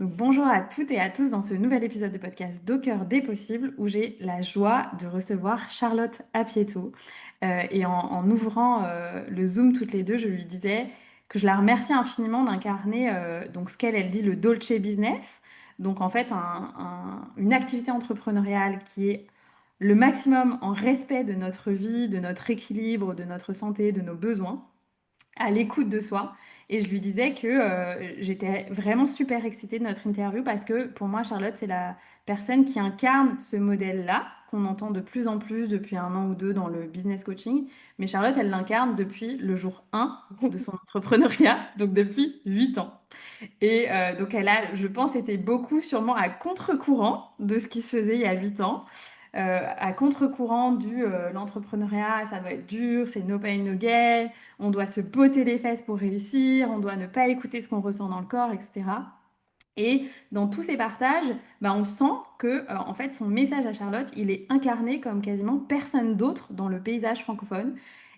Donc, bonjour à toutes et à tous dans ce nouvel épisode de podcast d'Au cœur des possibles où j'ai la joie de recevoir Charlotte Apieto. En ouvrant le Zoom toutes les deux, je lui disais que je la remercie infiniment d'incarner donc ce qu'elle dit le Dolce Business. Donc en fait une activité entrepreneuriale qui est le maximum en respect de notre vie, de notre équilibre, de notre santé, de nos besoins à l'écoute de soi. Et je lui disais que j'étais vraiment super excitée de notre interview parce que pour moi, Charlotte, c'est la personne qui incarne ce modèle-là, qu'on entend de plus en plus depuis un an ou deux dans le business coaching. Mais Charlotte, elle l'incarne depuis le jour 1 de son entrepreneuriat, donc depuis 8 ans. Donc elle a, je pense, été beaucoup sûrement à contre-courant de ce qui se faisait il y a 8 ans. À contre-courant du l'entrepreneuriat, ça doit être dur, c'est no pain, no gain, on doit se botter les fesses pour réussir, on doit ne pas écouter ce qu'on ressent dans le corps, etc. Et dans tous ces partages, bah, on sent que en fait, son message à Charlotte, il est incarné comme quasiment personne d'autre dans le paysage francophone.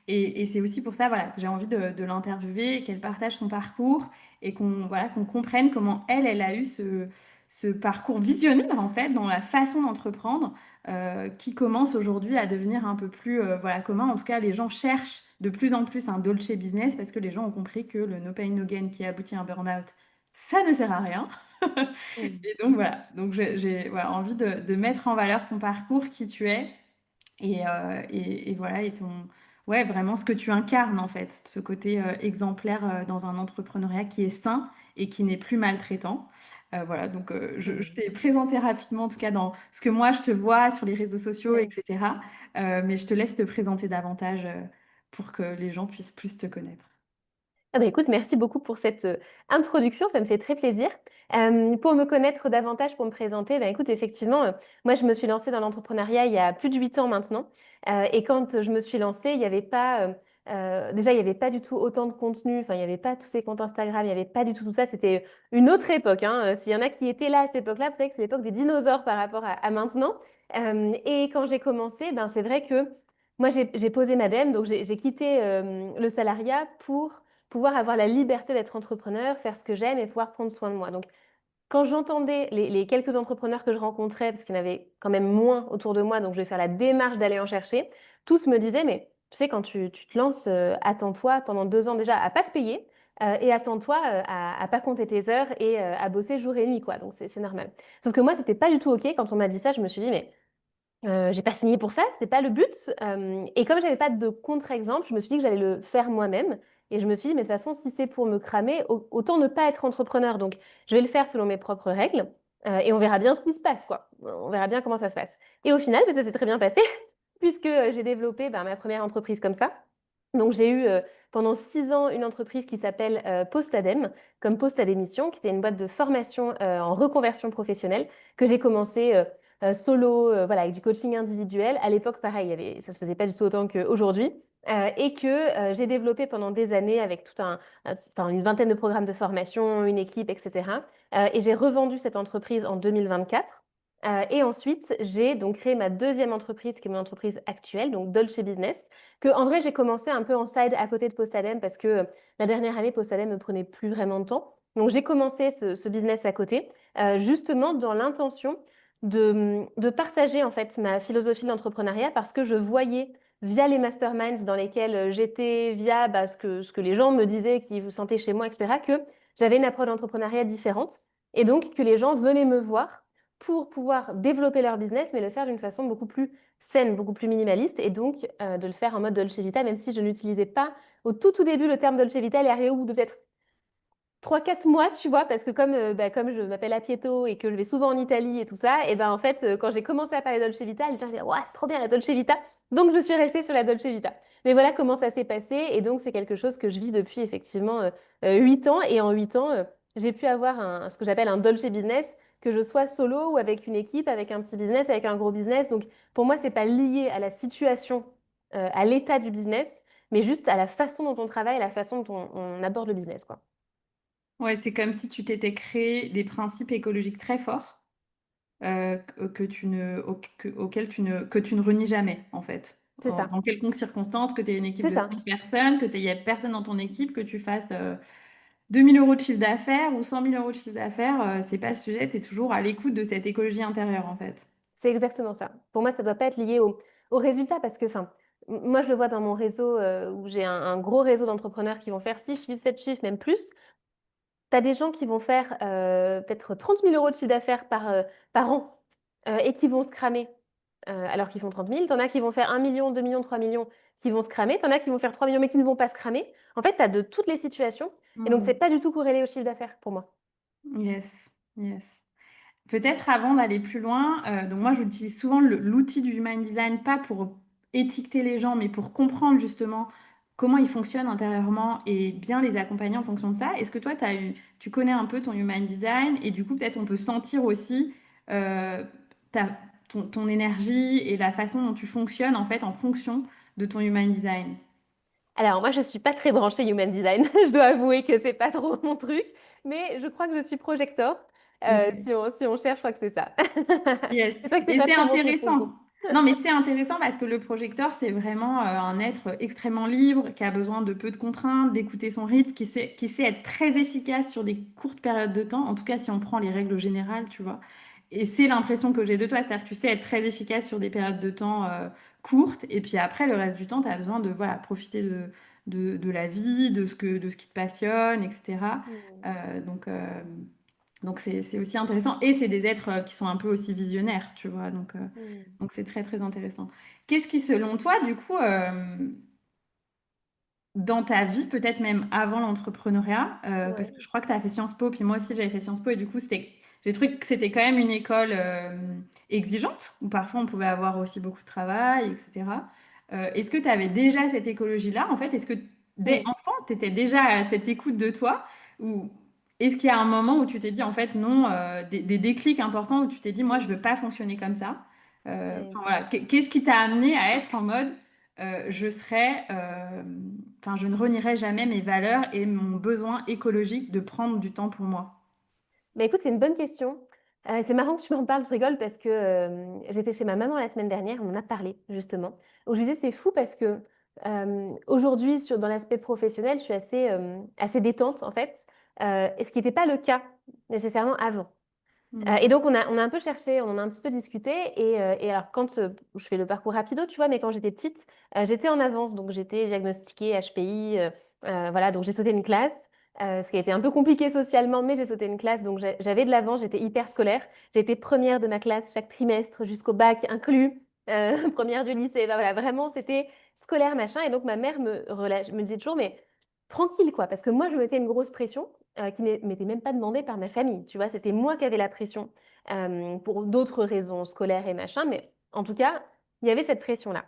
Et c'est aussi pour ça voilà, que j'ai envie de l'interviewer, qu'elle partage son parcours et qu'on comprenne comment elle a eu ce parcours visionnaire en fait dans la façon d'entreprendre qui commence aujourd'hui à devenir un peu plus commun. En tout cas, les gens cherchent de plus en plus un dolce business parce que les gens ont compris que le no pain no gain qui aboutit à un burn-out, ça ne sert à rien. Mm. Et donc voilà, donc j'ai voilà, envie de mettre en valeur ton parcours, qui tu es, et voilà, et ouais, vraiment ce que tu incarnes en fait, ce côté exemplaire dans un entrepreneuriat qui est sain et qui n'est plus maltraitant. Voilà, donc je Mm. t'ai présenté rapidement, en tout cas dans ce que moi je te vois sur les réseaux sociaux, Ouais. etc. Mais je te laisse te présenter davantage pour que les gens puissent plus te connaître. Ah bah écoute, merci beaucoup pour cette introduction, ça me fait très plaisir. Pour me connaître davantage, pour me présenter, bah écoute, effectivement, moi je me suis lancée dans l'entrepreneuriat il y a plus de 8 ans maintenant. Et quand je me suis lancée, il n'y avait pas, déjà il n'y avait pas du tout autant de contenu, enfin il n'y avait pas tous ces comptes Instagram, il n'y avait pas du tout tout ça, c'était une autre époque, hein. S'il y en a qui étaient là à cette époque-là, vous savez que c'est l'époque des dinosaures par rapport à maintenant. Et quand j'ai commencé, ben c'est vrai que moi j'ai posé ma dème, donc j'ai quitté le salariat pour pouvoir avoir la liberté d'être entrepreneur, faire ce que j'aime et pouvoir prendre soin de moi. Donc, quand j'entendais les quelques entrepreneurs que je rencontrais, parce qu'il y en avait quand même moins autour de moi, donc je vais faire la démarche d'aller en chercher, tous me disaient, mais tu sais, quand tu te lances, attends-toi pendant 2 ans déjà à pas te payer. Et attends-toi à pas compter tes heures et à bosser jour et nuit, quoi. Donc c'est normal. Sauf que moi, c'était pas du tout OK. Quand on m'a dit ça, je me suis dit, mais j'ai pas signé pour ça, c'est pas le but. Et comme j'avais pas de contre-exemple, je me suis dit que j'allais le faire moi-même. Et je me suis dit, mais de toute façon, si c'est pour me cramer, autant ne pas être entrepreneur. Donc, je vais le faire selon mes propres règles. Et on verra bien ce qui se passe, quoi. On verra bien comment ça se passe. Et au final, ben, ça s'est très bien passé, puisque j'ai développé ben, ma première entreprise comme ça. Donc, j'ai eu pendant 6 ans une entreprise qui s'appelle Postadem, comme Poste à démission, qui était une boîte de formation en reconversion professionnelle que j'ai commencé solo, voilà, avec du coaching individuel. À l'époque, pareil, ça se faisait pas du tout autant qu'aujourd'hui. Et que j'ai développé pendant des années avec enfin, une vingtaine de programmes de formation, une équipe, etc. Et j'ai revendu cette entreprise en 2024. Et ensuite, j'ai donc créé ma deuxième entreprise, qui est mon entreprise actuelle, donc Dolce Business, que en vrai, j'ai commencé un peu en side à côté de Postadem parce que la dernière année, Postadem me prenait plus vraiment de temps. Donc, j'ai commencé ce business à côté, justement dans l'intention de partager en fait ma philosophie d'entrepreneuriat parce que je voyais via les masterminds dans lesquels j'étais, via bah, ce que les gens me disaient, qui vous sentaient chez moi, etc., que j'avais une approche d'entrepreneuriat différente et donc que les gens venaient me voir pour pouvoir développer leur business, mais le faire d'une façon beaucoup plus saine, beaucoup plus minimaliste, et donc de le faire en mode Dolce Vita, même si je n'utilisais pas au tout début le terme Dolce Vita, il est arrivé au bout de peut-être 3, 4 mois, tu vois, parce que comme je m'appelle Apieto et que je vais souvent en Italie et tout ça, et ben en fait, quand j'ai commencé à parler Dolce Vita, les gens disaient, ouais, c'est trop bien la Dolce Vita. Donc je suis restée sur la Dolce Vita. Mais voilà comment ça s'est passé, et donc c'est quelque chose que je vis depuis effectivement 8 ans, et en 8 ans, j'ai pu avoir ce que j'appelle un Dolce Business, que je sois solo ou avec une équipe, avec un petit business, avec un gros business. Donc pour moi, c'est pas lié à la situation, à l'état du business, mais juste à la façon dont on travaille, à la façon dont on aborde le business, quoi. Ouais, c'est comme si tu t'étais créé des principes écologiques très forts que tu ne, auquel que tu ne renies jamais, en fait. C'est ça. Dans quelconque circonstance, que tu aies une équipe C'est de ça. 5 personnes, que tu aies personne dans ton équipe, que tu fasses. 2 000 € de chiffre d'affaires ou 100 000 € de chiffre d'affaires, c'est pas le sujet, tu es toujours à l'écoute de cette écologie intérieure en fait. C'est exactement ça. Pour moi, ça doit pas être lié au résultat parce que, enfin, moi, je le vois dans mon réseau où j'ai un gros réseau d'entrepreneurs qui vont faire 6 chiffres, 7 chiffres, même plus. Tu as des gens qui vont faire peut-être 30 000 € de chiffre d'affaires par an et qui vont se cramer alors qu'ils font 30 000. Tu en as qui vont faire 1 million, 2 millions, 3 millions qui vont se cramer. Tu en as qui vont faire 3 millions mais qui ne vont pas se cramer. En fait, tu as de toutes les situations et donc, c'est Hmm. pas du tout corrélé au chiffre d'affaires pour moi. Yes, yes. Peut-être avant d'aller plus loin, donc moi j'utilise souvent l'outil du Human Design, pas pour étiqueter les gens, mais pour comprendre justement comment ils fonctionnent intérieurement et bien les accompagner en fonction de ça. Est-ce que toi, tu connais un peu ton Human Design et du coup peut-être on peut sentir aussi euh, ta- ton énergie et la façon dont tu fonctionnes en fait en fonction de ton Human Design? Alors, moi, je suis pas très branchée Human Design. Je dois avouer que c'est pas trop mon truc, mais je crois que je suis projecteur. Ok. Si on cherche, je crois que c'est ça. Yes. C'est vrai que c'est Et pas c'est trop mon truc pour le intéressant. coup. Non, mais c'est intéressant parce que le projecteur, c'est vraiment un être extrêmement libre, qui a besoin de peu de contraintes, d'écouter son rythme, qui sait être très efficace sur des courtes périodes de temps. En tout cas, si on prend les règles générales, tu vois. Et c'est l'impression que j'ai de toi, c'est-à-dire que tu sais être très efficace sur des périodes de temps courtes. Et puis après, le reste du temps, tu as besoin de voilà, profiter de la vie, de ce qui te passionne, etc. Hmm. Euh, donc, euh, donc c'est aussi intéressant. Et c'est des êtres qui sont un peu aussi visionnaires, tu vois. Hmm. Donc c'est très très intéressant. Qu'est-ce qui, selon toi, du coup, dans ta vie, peut-être même avant l'entrepreneuriat, parce Ouais. que je crois que tu as fait Sciences Po, puis moi aussi j'avais fait Sciences Po, et du coup, j'ai trouvé que c'était quand même une école exigeante, où parfois on pouvait avoir aussi beaucoup de travail, etc. Est-ce que tu avais déjà cette écologie-là, en fait? Est-ce que dès Hmm. enfant, tu étais déjà à cette écoute de toi? Ou est-ce qu'il y a un moment où tu t'es dit, en fait, non, des déclics importants où tu t'es dit, moi, je veux pas fonctionner comme ça? Ouais. Enfin, voilà. Qu'est-ce qui t'a amené à être en mode enfin, je ne renierai jamais mes valeurs et mon besoin écologique de prendre du temps pour moi. Bah écoute, c'est une bonne question. C'est marrant que tu m'en parles, je rigole parce que j'étais chez ma maman la semaine dernière, on en a parlé justement, où je lui disais c'est fou parce que aujourd'hui, dans l'aspect professionnel, je suis assez détente en fait, et ce qui n'était pas le cas nécessairement avant. Et Hmm. donc, on a un peu cherché, on en a un petit peu discuté. Et alors, quand je fais le parcours rapido, tu vois, mais quand j'étais petite, j'étais en avance. Donc, j'étais diagnostiquée HPI. Voilà, donc j'ai sauté une classe, ce qui a été un peu compliqué socialement, mais j'ai sauté une classe. Donc, j'avais de l'avance, j'étais hyper scolaire. J'étais première de ma classe chaque trimestre jusqu'au bac inclus, première du lycée. Ben voilà, vraiment, c'était scolaire, machin. Et donc, ma mère me disait toujours, mais tranquille, quoi, parce que moi, je me mettais une grosse pression qui ne m'était même pas demandé par ma famille. Tu vois, c'était moi qui avais la pression pour d'autres raisons scolaires et machin, mais en tout cas, il y avait cette pression-là.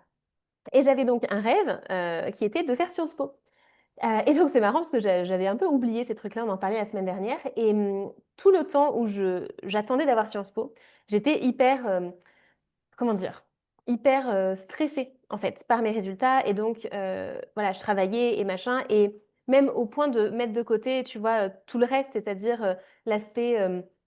Et j'avais donc un rêve qui était de faire Sciences Po. Et donc, c'est marrant parce que j'avais un peu oublié ces trucs-là, on en parlait la semaine dernière. Et tout le temps où j'attendais d'avoir Sciences Po, j'étais hyper comment dire, hyper stressée en fait par mes résultats. Et donc, voilà, je travaillais et machin. Et même au point de mettre de côté, tu vois, tout le reste, c'est-à-dire l'aspect,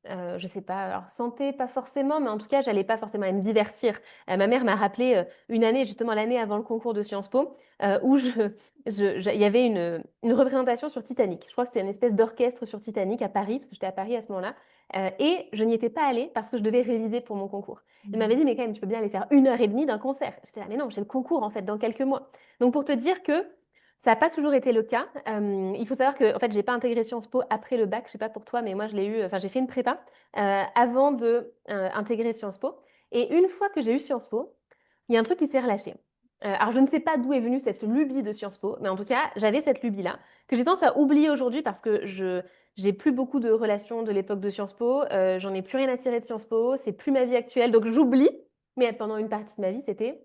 je sais pas, alors santé, pas forcément, mais en tout cas, j'allais pas forcément aller me divertir. Ma mère m'a rappelé une année, justement l'année avant le concours de Sciences Po, où il y avait une représentation sur Titanic. Je crois que c'était une espèce d'orchestre sur Titanic à Paris, parce que j'étais à Paris à ce moment-là. Et je n'y étais pas allée parce que je devais réviser pour mon concours. Il m'avait dit, mais quand même, tu peux bien aller faire 1 heure et demie d'un concert. J'étais là, mais non, j'ai le concours en fait dans quelques mois. Donc pour te dire que ça n'a pas toujours été le cas. Il faut savoir que en fait, j'ai pas intégré Sciences Po après le bac. Je sais pas pour toi, mais moi je l'ai eu. Enfin, j'ai fait une prépa avant de intégrer Sciences Po. Et une fois que j'ai eu Sciences Po, il y a un truc qui s'est relâché. Alors je ne sais pas d'où est venue cette lubie de Sciences Po, mais en tout cas, j'avais cette lubie-là que j'ai tendance à oublier aujourd'hui parce que je j'ai plus beaucoup de relations de l'époque de Sciences Po, j'en ai plus rien à tirer de Sciences Po, c'est plus ma vie actuelle, donc j'oublie. Mais pendant une partie de ma vie, c'était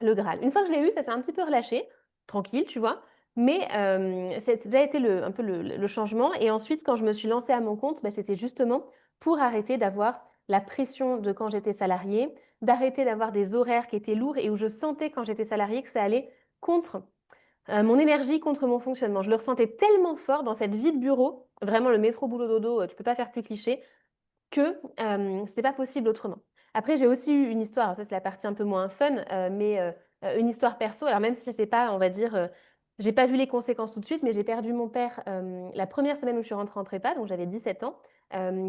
le Graal. Une fois que je l'ai eu, ça s'est un petit peu relâché, tranquille, tu vois. Mais c'est déjà été un peu le changement. Et ensuite, quand je me suis lancée à mon compte, bah, c'était justement pour arrêter d'avoir la pression de quand j'étais salariée, d'arrêter d'avoir des horaires qui étaient lourds et où je sentais quand j'étais salariée que ça allait contre mon énergie, contre mon fonctionnement. Je le ressentais tellement fort dans cette vie de bureau, vraiment le métro boulot dodo, tu peux pas faire plus cliché, que c'était pas possible autrement. Après, j'ai aussi eu une histoire, ça c'est la partie un peu moins fun, mais une histoire perso. Alors même si c'est pas, on va dire, J'ai pas vu les conséquences tout de suite, mais j'ai perdu mon père la première semaine où je suis rentrée en prépa, donc j'avais 17 ans,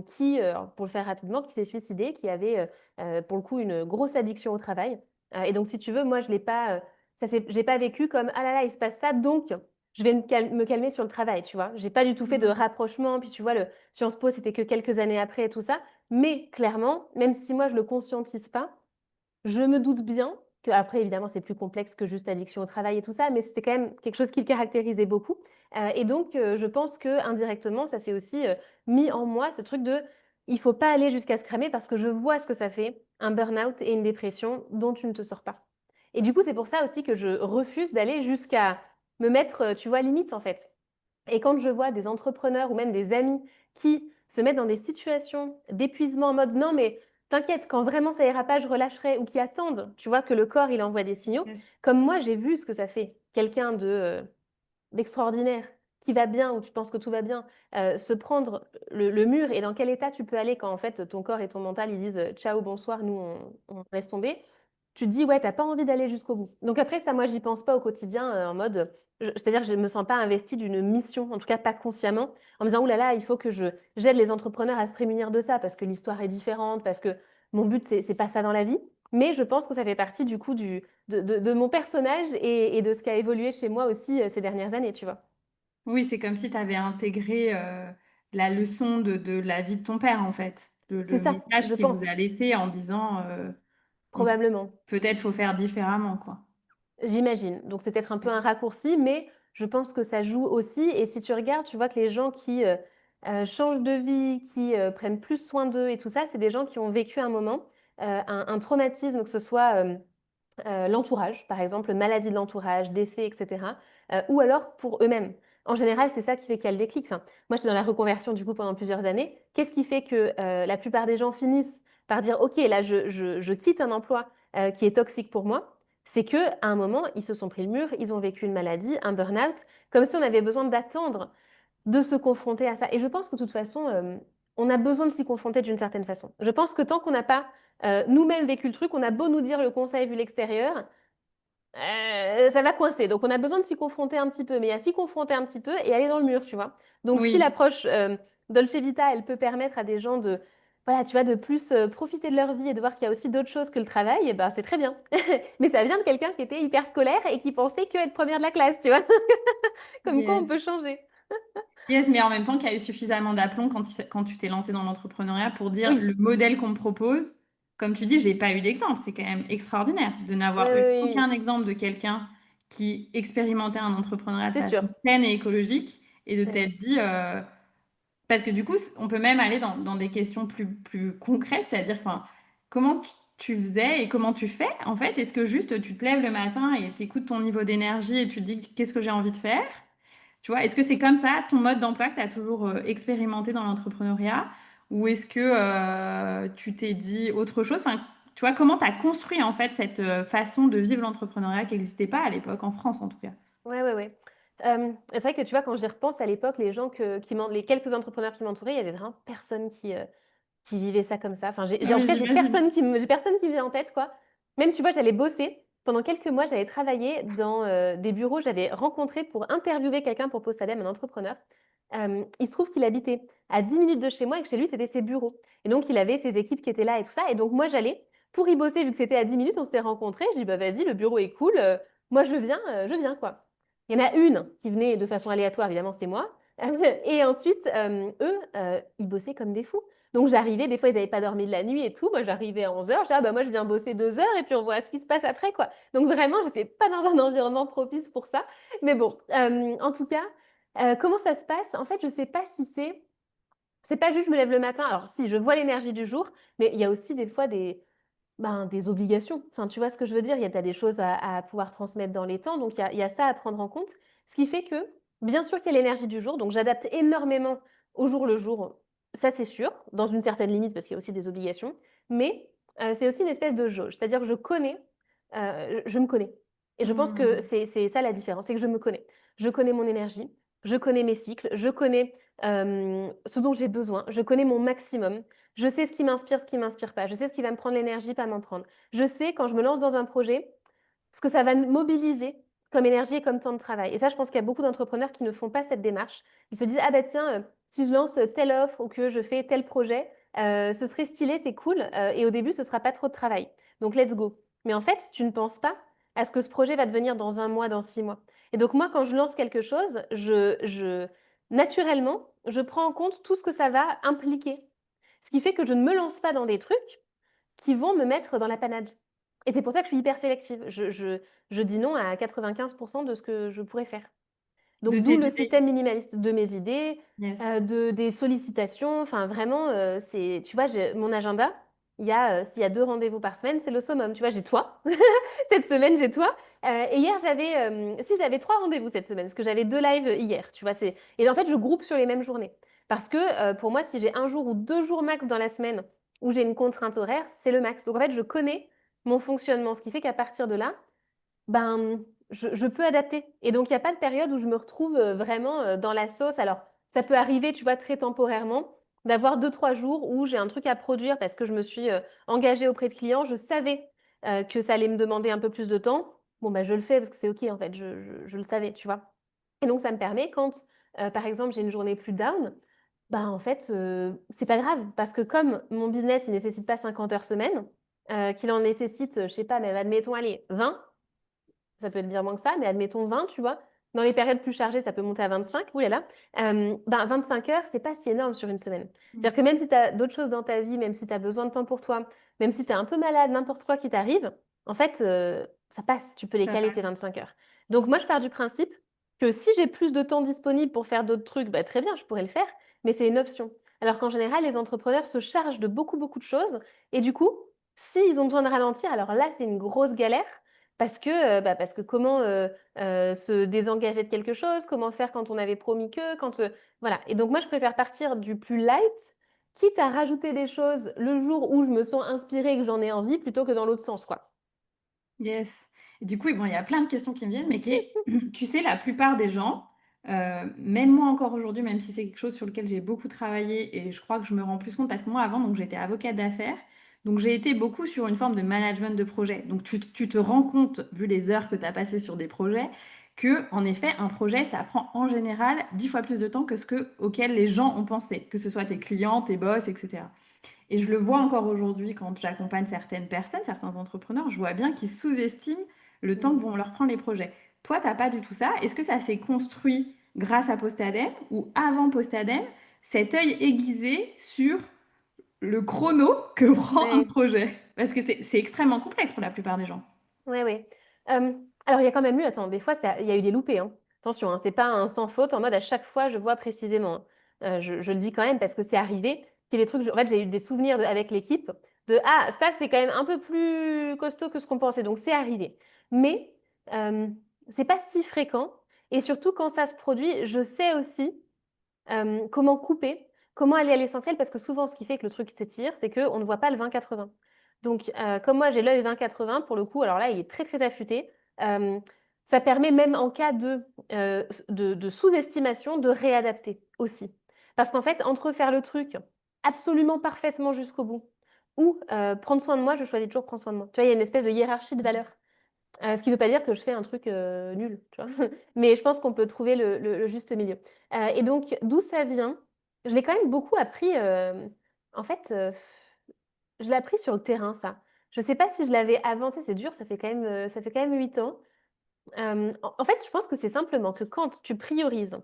qui, pour le faire rapidement, qui s'est suicidé, qui avait pour le coup une grosse addiction au travail. Et donc, si tu veux, moi, je l'ai pas, j'ai pas vécu comme ah là là, il se passe ça, donc je vais me calmer sur le travail, tu vois. J'ai pas du tout fait de Mmh. rapprochement. Puis tu vois, le Sciences Po, c'était que quelques années après et tout ça. Mais clairement, même si moi, je le conscientise pas, je me doute bien que après évidemment, c'est plus complexe que juste addiction au travail et tout ça, mais c'était quand même quelque chose qui le caractérisait beaucoup. Et donc, je pense qu'indirectement, ça s'est aussi mis en moi ce truc de il faut pas aller jusqu'à se cramer parce que je vois ce que ça fait, un burn-out et une dépression dont tu ne te sors pas. Et du coup, c'est pour ça aussi que je refuse d'aller jusqu'à me mettre, tu vois, limite en fait. Et quand je vois des entrepreneurs ou même des amis qui se mettent dans des situations d'épuisement en mode non, mais t'inquiète, quand vraiment ça ira pas, je relâcherai, ou qui attendent, tu vois, que le corps il envoie des signaux, Yes. comme moi j'ai vu ce que ça fait. Quelqu'un d'extraordinaire, qui va bien, ou tu penses que tout va bien, se prendre le mur et dans quel état tu peux aller quand en fait ton corps et ton mental ils disent ciao, bonsoir, nous on laisse tomber, tu te dis ouais, t'as pas envie d'aller jusqu'au bout. Donc après ça, moi j'y pense pas au quotidien en mode, c'est-à-dire je me sens pas investie d'une mission, en tout cas pas consciemment, en me disant oulala, là là, il faut que j'aide les entrepreneurs à se prémunir de ça parce que l'histoire est différente, parce que mon but c'est pas ça dans la vie. Mais je pense que ça fait partie du coup de mon personnage et de ce qui a évolué chez moi aussi ces dernières années, tu vois. Oui, c'est comme si tu avais intégré, la leçon de la vie de ton père, en fait. C'est Le ça, message je qu'il vous a pense, laissé en disant, on peut probablement. peut-être faut faire différemment, quoi. J'imagine. Donc c'est peut-être un peu Ouais. un raccourci, mais je pense que ça joue aussi. Et si tu regardes, tu vois que les gens qui changent de vie, qui prennent plus soin d'eux et tout ça, c'est des gens qui ont vécu un moment, un traumatisme, que ce soit l'entourage, par exemple, maladie de l'entourage, décès, etc. Ou alors pour eux-mêmes. En général, c'est ça qui fait qu'il y a le déclic. Enfin, moi, j'étais dans la reconversion du coup pendant plusieurs années. Qu'est-ce qui fait que la plupart des gens finissent par dire, OK, là, je quitte un emploi qui est toxique pour moi? C'est qu'à un moment, ils se sont pris le mur, ils ont vécu une maladie, un burn-out, comme si on avait besoin d'attendre de se confronter à ça. Et je pense que de toute façon, on a besoin de s'y confronter d'une certaine façon. Je pense que tant qu'on n'a pas nous-mêmes vécu le truc, on a beau nous dire le conseil vu l'extérieur, ça va coincer. Donc on a besoin de s'y confronter un petit peu, mais à s'y confronter un petit peu et aller dans le mur, tu vois. Donc si Oui, l'approche Dolce Vita, elle peut permettre à des gens de, voilà, tu vois, de plus profiter de leur vie et de voir qu'il y a aussi d'autres choses que le travail, eh ben, c'est très bien. Mais ça vient de quelqu'un qui était hyper scolaire et qui pensait que être première de la classe, tu vois. Comme quoi on yes. peut changer. Yes, mais en même temps, qu'il y a eu suffisamment d'aplomb quand tu t'es lancé dans l'entrepreneuriat pour dire Oui, le modèle qu'on me propose, comme tu dis, j'ai pas eu d'exemple. C'est quand même extraordinaire de oui, n'avoir oui, eu oui, oui. aucun exemple de quelqu'un qui expérimentait un entrepreneuriat de C'est sûr. façon saine et écologique et de Ouais. t'être dit, parce que du coup, on peut même aller dans des questions plus concrètes, c'est-à-dire, enfin, comment tu faisais et comment tu fais, en fait? Est-ce que juste tu te lèves le matin et tu écoutes ton niveau d'énergie et tu te dis qu'est-ce que j'ai envie de faire? Tu vois, est-ce que c'est comme ça ton mode d'emploi que tu as toujours expérimenté dans l'entrepreneuriat? Ou est-ce que tu t'es dit autre chose? Enfin, tu vois, comment tu as construit en fait cette façon de vivre l'entrepreneuriat qui n'existait pas à l'époque, en France en tout cas? Ouais, ouais, ouais. C'est vrai que tu vois, quand j'y repense à l'époque, les gens les quelques entrepreneurs qui m'entouraient, il y avait vraiment personne qui vivaient ça comme ça. Enfin, Ah en oui, tout cas, j'imagine. j'ai personne qui me vient en tête, quoi. Même, tu vois, j'allais bosser. Pendant quelques mois, j'allais travailler dans des bureaux. J'avais rencontré pour interviewer quelqu'un pour Postadem, un entrepreneur. Il se trouve qu'il habitait à 10 minutes de chez moi et que chez lui, c'était ses bureaux. Et donc, il avait ses équipes qui étaient là et tout ça. Et donc, moi, j'allais pour y bosser, vu que c'était à 10 minutes, on s'était rencontrés. Je dis, bah, vas-y, le bureau est cool. Moi, je viens, quoi. Il y en a une qui venait de façon aléatoire, évidemment, c'était moi. Et ensuite, eux, ils bossaient comme des fous. Donc j'arrivais, des fois ils n'avaient pas dormi de la nuit et tout. Moi j'arrivais à 11 heures, j'ai dit, ah, bah, moi je viens bosser 2 heures et puis on voit ce qui se passe après, quoi. Donc vraiment, j'étais pas dans un environnement propice pour ça. Mais bon, en tout cas, comment ça se passe? En fait, je sais pas si c'est pas juste je me lève le matin. Alors si, je vois l'énergie du jour, mais il y a aussi des fois des obligations. Enfin, tu vois ce que je veux dire? T'as des choses à pouvoir transmettre dans les temps, donc il y a ça à prendre en compte. Ce qui fait que, bien sûr qu'il y a l'énergie du jour, donc j'adapte énormément au jour le jour, ça c'est sûr, dans une certaine limite, parce qu'il y a aussi des obligations, mais c'est aussi une espèce de jauge, c'est-à-dire que je me connais. Et je pense que Hmm. c'est ça la différence, c'est que je me connais. Je connais mon énergie, je connais mes cycles, je connais ce dont j'ai besoin, je connais mon maximum. Je sais ce qui m'inspire pas. Je sais ce qui va me prendre l'énergie, pas m'en prendre. Je sais quand je me lance dans un projet, ce que ça va mobiliser comme énergie et comme temps de travail. Et ça, je pense qu'il y a beaucoup d'entrepreneurs qui ne font pas cette démarche. Ils se disent, ah bah tiens, si je lance telle offre ou que je fais tel projet, ce serait stylé, c'est cool, et au début, ce sera pas trop de travail. Donc, let's go. Mais en fait, tu ne penses pas à ce que ce projet va devenir dans 1 mois, dans 6 mois. Et donc, moi, quand je lance quelque chose, naturellement, je prends en compte tout ce que ça va impliquer. Ce qui fait que je ne me lance pas dans des trucs qui vont me mettre dans la panade. Et c'est pour ça que je suis hyper sélective. Je dis non à 95% de ce que je pourrais faire. De Donc, tes d'où le idées. système minimaliste de mes idées, Yes. des sollicitations. Enfin, vraiment, tu vois, mon agenda, s'il y a 2 rendez-vous par semaine, c'est le summum. Tu vois, j'ai toi. Cette semaine, j'ai toi. Et hier, j'avais 3 rendez-vous cette semaine, parce que j'avais 2 lives hier. Tu vois, et en fait, je groupe sur les mêmes journées. Parce que pour moi, si j'ai un jour ou 2 jours max dans la semaine où j'ai une contrainte horaire, c'est le max. Donc, en fait, je connais mon fonctionnement, ce qui fait qu'à partir de là, ben, je peux adapter. Et donc, il n'y a pas de période où je me retrouve vraiment dans la sauce. Alors, ça peut arriver, tu vois, très temporairement, d'avoir 2, 3 jours où j'ai un truc à produire parce que je me suis engagée auprès de clients. Je savais que ça allait me demander un peu plus de temps. Bon, bah, je le fais parce que c'est OK, en fait, je le savais, tu vois. Et donc, ça me permet, quand, par exemple, j'ai une journée plus down, bah, en fait, c'est pas grave parce que comme mon business, il nécessite pas 50 heures semaine, qu'il en nécessite, je sais pas, mais admettons, allez, 20, ça peut être bien moins que ça, mais admettons 20, tu vois. Dans les périodes plus chargées, ça peut monter à 25. Ouh là là. 25 heures, c'est pas si énorme sur une semaine. Mm. C'est-à-dire que même si tu as d'autres choses dans ta vie, même si tu as besoin de temps pour toi, même si tu es un peu malade, n'importe quoi qui t'arrive, en fait, ça passe. Tu peux les Ça caler tes passe. 25 heures. Donc moi, je pars du principe que si j'ai plus de temps disponible pour faire d'autres trucs, bah, très bien, je pourrais le faire, mais c'est une option. Alors qu'en général, les entrepreneurs se chargent de beaucoup, beaucoup de choses. Et du coup, s'ils ont besoin de ralentir, alors là, c'est une grosse galère. Parce que comment se désengager de quelque chose, comment faire quand on avait promis que, voilà. Et donc moi, je préfère partir du plus light, quitte à rajouter des choses le jour où je me sens inspirée et que j'en ai envie, plutôt que dans l'autre sens, quoi. Yes. Et du coup, bon, il y a plein de questions qui me viennent, mais tu sais, la plupart des gens, même moi encore aujourd'hui, même si c'est quelque chose sur lequel j'ai beaucoup travaillé et je crois que je me rends plus compte parce que moi avant, donc j'étais avocate d'affaires, donc j'ai été beaucoup sur une forme de management de projet. Donc tu te rends compte, vu les heures que tu as passées sur des projets, que en effet, un projet, ça prend en général 10 fois plus de temps que auquel les gens ont pensé, que ce soit tes clients, tes boss, etc. Et je le vois encore aujourd'hui quand j'accompagne certaines personnes, certains entrepreneurs, je vois bien qu'ils sous-estiment le temps que Mm. vont leur prendre les projets. Toi, tu n'as pas du tout ça. Est-ce que ça s'est construit grâce à Postadem ou avant Postadem, cet œil aiguisé sur le chrono que prend un Ouais. projet? Parce que c'est extrêmement complexe pour la plupart des gens. Ouais, ouais. Alors, il y a quand même eu, attends, des fois, il y a eu des loupés, hein. Attention, hein, c'est pas un sans faute en mode à chaque fois, je vois précisément, hein. Je le dis quand même parce que c'est arrivé qu'il y ait des trucs, en fait, j'ai eu des souvenirs avec l'équipe ah, ça, c'est quand même un peu plus costaud que ce qu'on pensait. Donc, c'est arrivé. Mais euh, c'est pas si fréquent. Et surtout, quand ça se produit, je sais aussi comment couper, comment aller à l'essentiel, parce que souvent, ce qui fait que le truc s'étire, c'est qu'on ne voit pas le 20-80. Donc, comme moi, j'ai l'œil 20-80, pour le coup, alors là, il est très, très affûté. Euh, Ça permet même en cas de sous-estimation de réadapter aussi. Parce qu'en fait, entre faire le truc absolument parfaitement jusqu'au bout ou prendre soin de moi, je choisis toujours prendre soin de moi. Tu vois, il y a une espèce de hiérarchie de valeurs. Ce qui ne veut pas dire que je fais un truc nul, tu vois. Mais je pense qu'on peut trouver le juste milieu. Et donc, d'où ça vient? Je l'ai quand même beaucoup appris. En fait, je l'ai appris sur le terrain, ça. Je ne sais pas si je l'avais avancé, c'est dur, ça fait quand même 8 ans. En fait, je pense que c'est simplement que quand tu priorises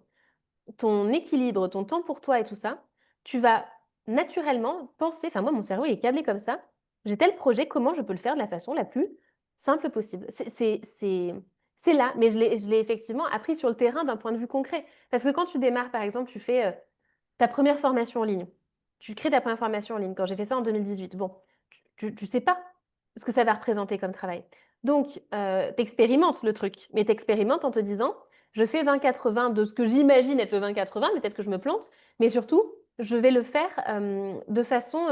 ton équilibre, ton temps pour toi et tout ça, tu vas naturellement penser, enfin moi mon cerveau il est câblé comme ça, j'ai tel projet, comment je peux le faire de la façon la plus simple possible. C'est là, mais je l'ai effectivement appris sur le terrain d'un point de vue concret. Parce que quand tu démarres, par exemple, tu fais ta première formation en ligne, tu crées ta première formation en ligne, quand j'ai fait ça en 2018, bon, tu sais pas ce que ça va représenter comme travail. Donc, tu expérimentes le truc, mais tu expérimentes en te disant, je fais 20-80 de ce que j'imagine être le 20-80, mais peut-être que je me plante, mais surtout, je vais le faire de façon,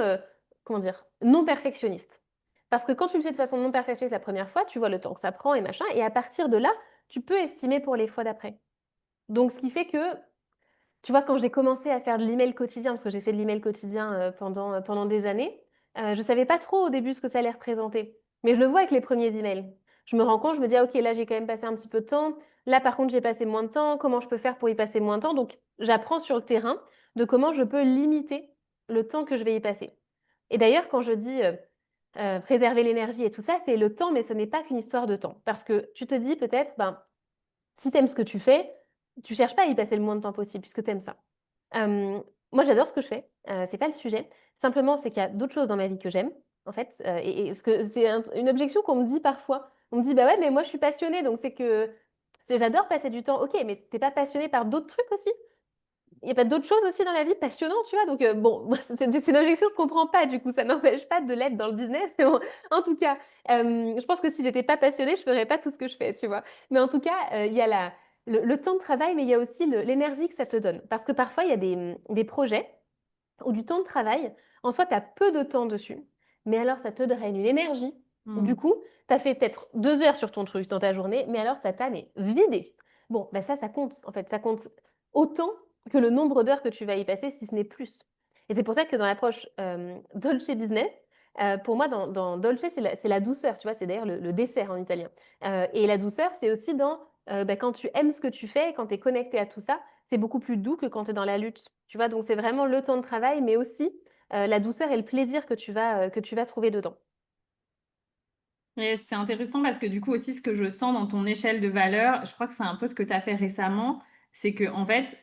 comment dire, non perfectionniste. Parce que quand tu le fais de façon non perfectionniste la première fois, tu vois le temps que ça prend et machin, et à partir de là, tu peux estimer pour les fois d'après. Donc, ce qui fait que, tu vois, quand j'ai commencé à faire de l'email quotidien, parce que j'ai fait de l'email quotidien pendant des années, je ne savais pas trop au début ce que ça allait représenter. Mais je le vois avec les premiers emails. je me rends compte, je me dis, ah, ok, là, j'ai quand même passé un petit peu de temps. Là, par contre, j'ai passé moins de temps. Comment je peux faire pour y passer moins de temps? Donc, j'apprends sur le terrain de comment je peux limiter le temps que je vais y passer. Et d'ailleurs, quand je dis préserver l'énergie et tout ça, c'est le temps, mais ce n'est pas qu'une histoire de temps. Parce que tu te dis peut-être, ben, si tu aimes ce que tu fais, tu cherches pas à y passer le moins de temps possible puisque tu aimes ça. Moi, j'adore ce que je fais, c'est pas le sujet. Simplement, c'est qu'il y a d'autres choses dans ma vie que j'aime, en fait, et parce que c'est une objection qu'on me dit parfois. On me dit: «Bah ouais, mais moi, je suis passionnée, donc c'est j'adore passer du temps». OK, mais tu es pas passionnée par d'autres trucs aussi? Il y a pas d'autres choses aussi dans la vie passionnantes, tu vois? Donc bon, moi, c'est une objection que je comprends pas, du coup, ça n'empêche pas de l'être dans le business, mais bon, en tout cas, je pense que si j'étais pas passionnée, je ferais pas tout ce que je fais, tu vois? Mais en tout cas, il y a le temps de travail, mais il y a aussi l'énergie que ça te donne. Parce que parfois, il y a des projets ou du temps de travail, en soi, tu as peu de temps dessus, mais alors ça te draine une énergie. Du Mmh. coup, tu as fait peut-être 2 heures sur ton truc dans ta journée, mais alors ça t'a mais vidé. Bon, bah ça compte, en fait, ça compte autant que le nombre d'heures que tu vas y passer, si ce n'est plus. Et c'est pour ça que dans l'approche Dolce Business, pour moi, dans Dolce, c'est la douceur, tu vois, c'est d'ailleurs le dessert en italien. Et la douceur, c'est aussi dans bah, quand tu aimes ce que tu fais, quand tu es connecté à tout ça, c'est beaucoup plus doux que quand tu es dans la lutte. Tu vois, donc c'est vraiment le temps de travail, mais aussi la douceur et le plaisir que tu vas trouver dedans. Et c'est intéressant parce que du coup aussi ce que je sens dans ton échelle de valeur, je crois que c'est un peu ce que tu as fait récemment, c'est que en fait,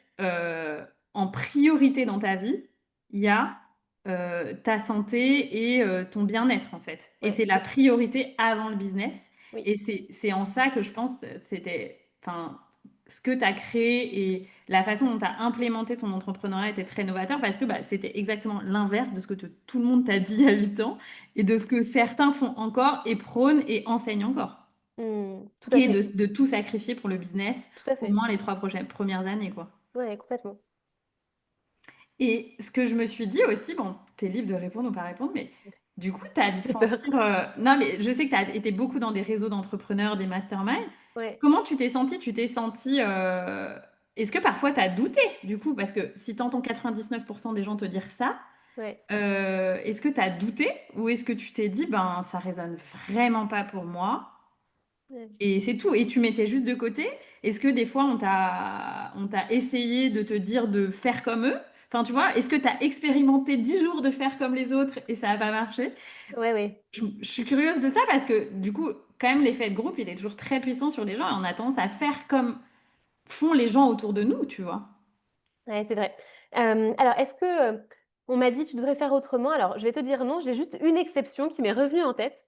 en priorité dans ta vie, il y a, ta santé et ton bien-être en fait. Et Ouais, c'est la c'est ça. priorité avant le business Oui. et c'est en ça que je pense c'était enfin, ce que tu as créé et la façon dont tu as implémenté ton entrepreneuriat était très novateur parce que, bah, c'était exactement l'inverse de ce que tout le monde t'a dit il y a 8 ans et de ce que certains font encore et prônent et enseignent encore, Tout à qui est fait. de tout sacrifier pour le business, Tout à au fait. moins les premières années, quoi. Ouais, complètement. Et ce que je me suis dit aussi, bon, t'es libre de répondre ou pas répondre, mais du coup, t'as dû J'ai peur. sentir... Non, mais je sais que t'as été beaucoup dans des réseaux d'entrepreneurs, des masterminds. Ouais, Comment tu t'es sentie? Tu t'es sentie... Est-ce que parfois t'as douté, du coup? Parce que si t'entends 99% des gens te dire ça, ouais, est-ce que t'as douté? Ou est-ce que tu t'es dit, ben, ça résonne vraiment pas pour moi? ouais. Et c'est tout. Et tu mettais juste de côté. Est-ce que des fois, on t'a essayé de te dire de faire comme eux? Enfin, tu vois, est-ce que tu as expérimenté 10 jours de faire comme les autres et ça n'a pas marché? Ouais, ouais. Je suis curieuse de ça parce que, du coup, quand même, l'effet de groupe, il est toujours très puissant sur les gens et on a tendance à faire comme font les gens autour de nous, tu vois. Ouais, c'est vrai. Alors est-ce que, on m'a dit: «Tu devrais faire autrement». Alors je vais te dire non, j'ai juste une exception qui m'est revenue en tête.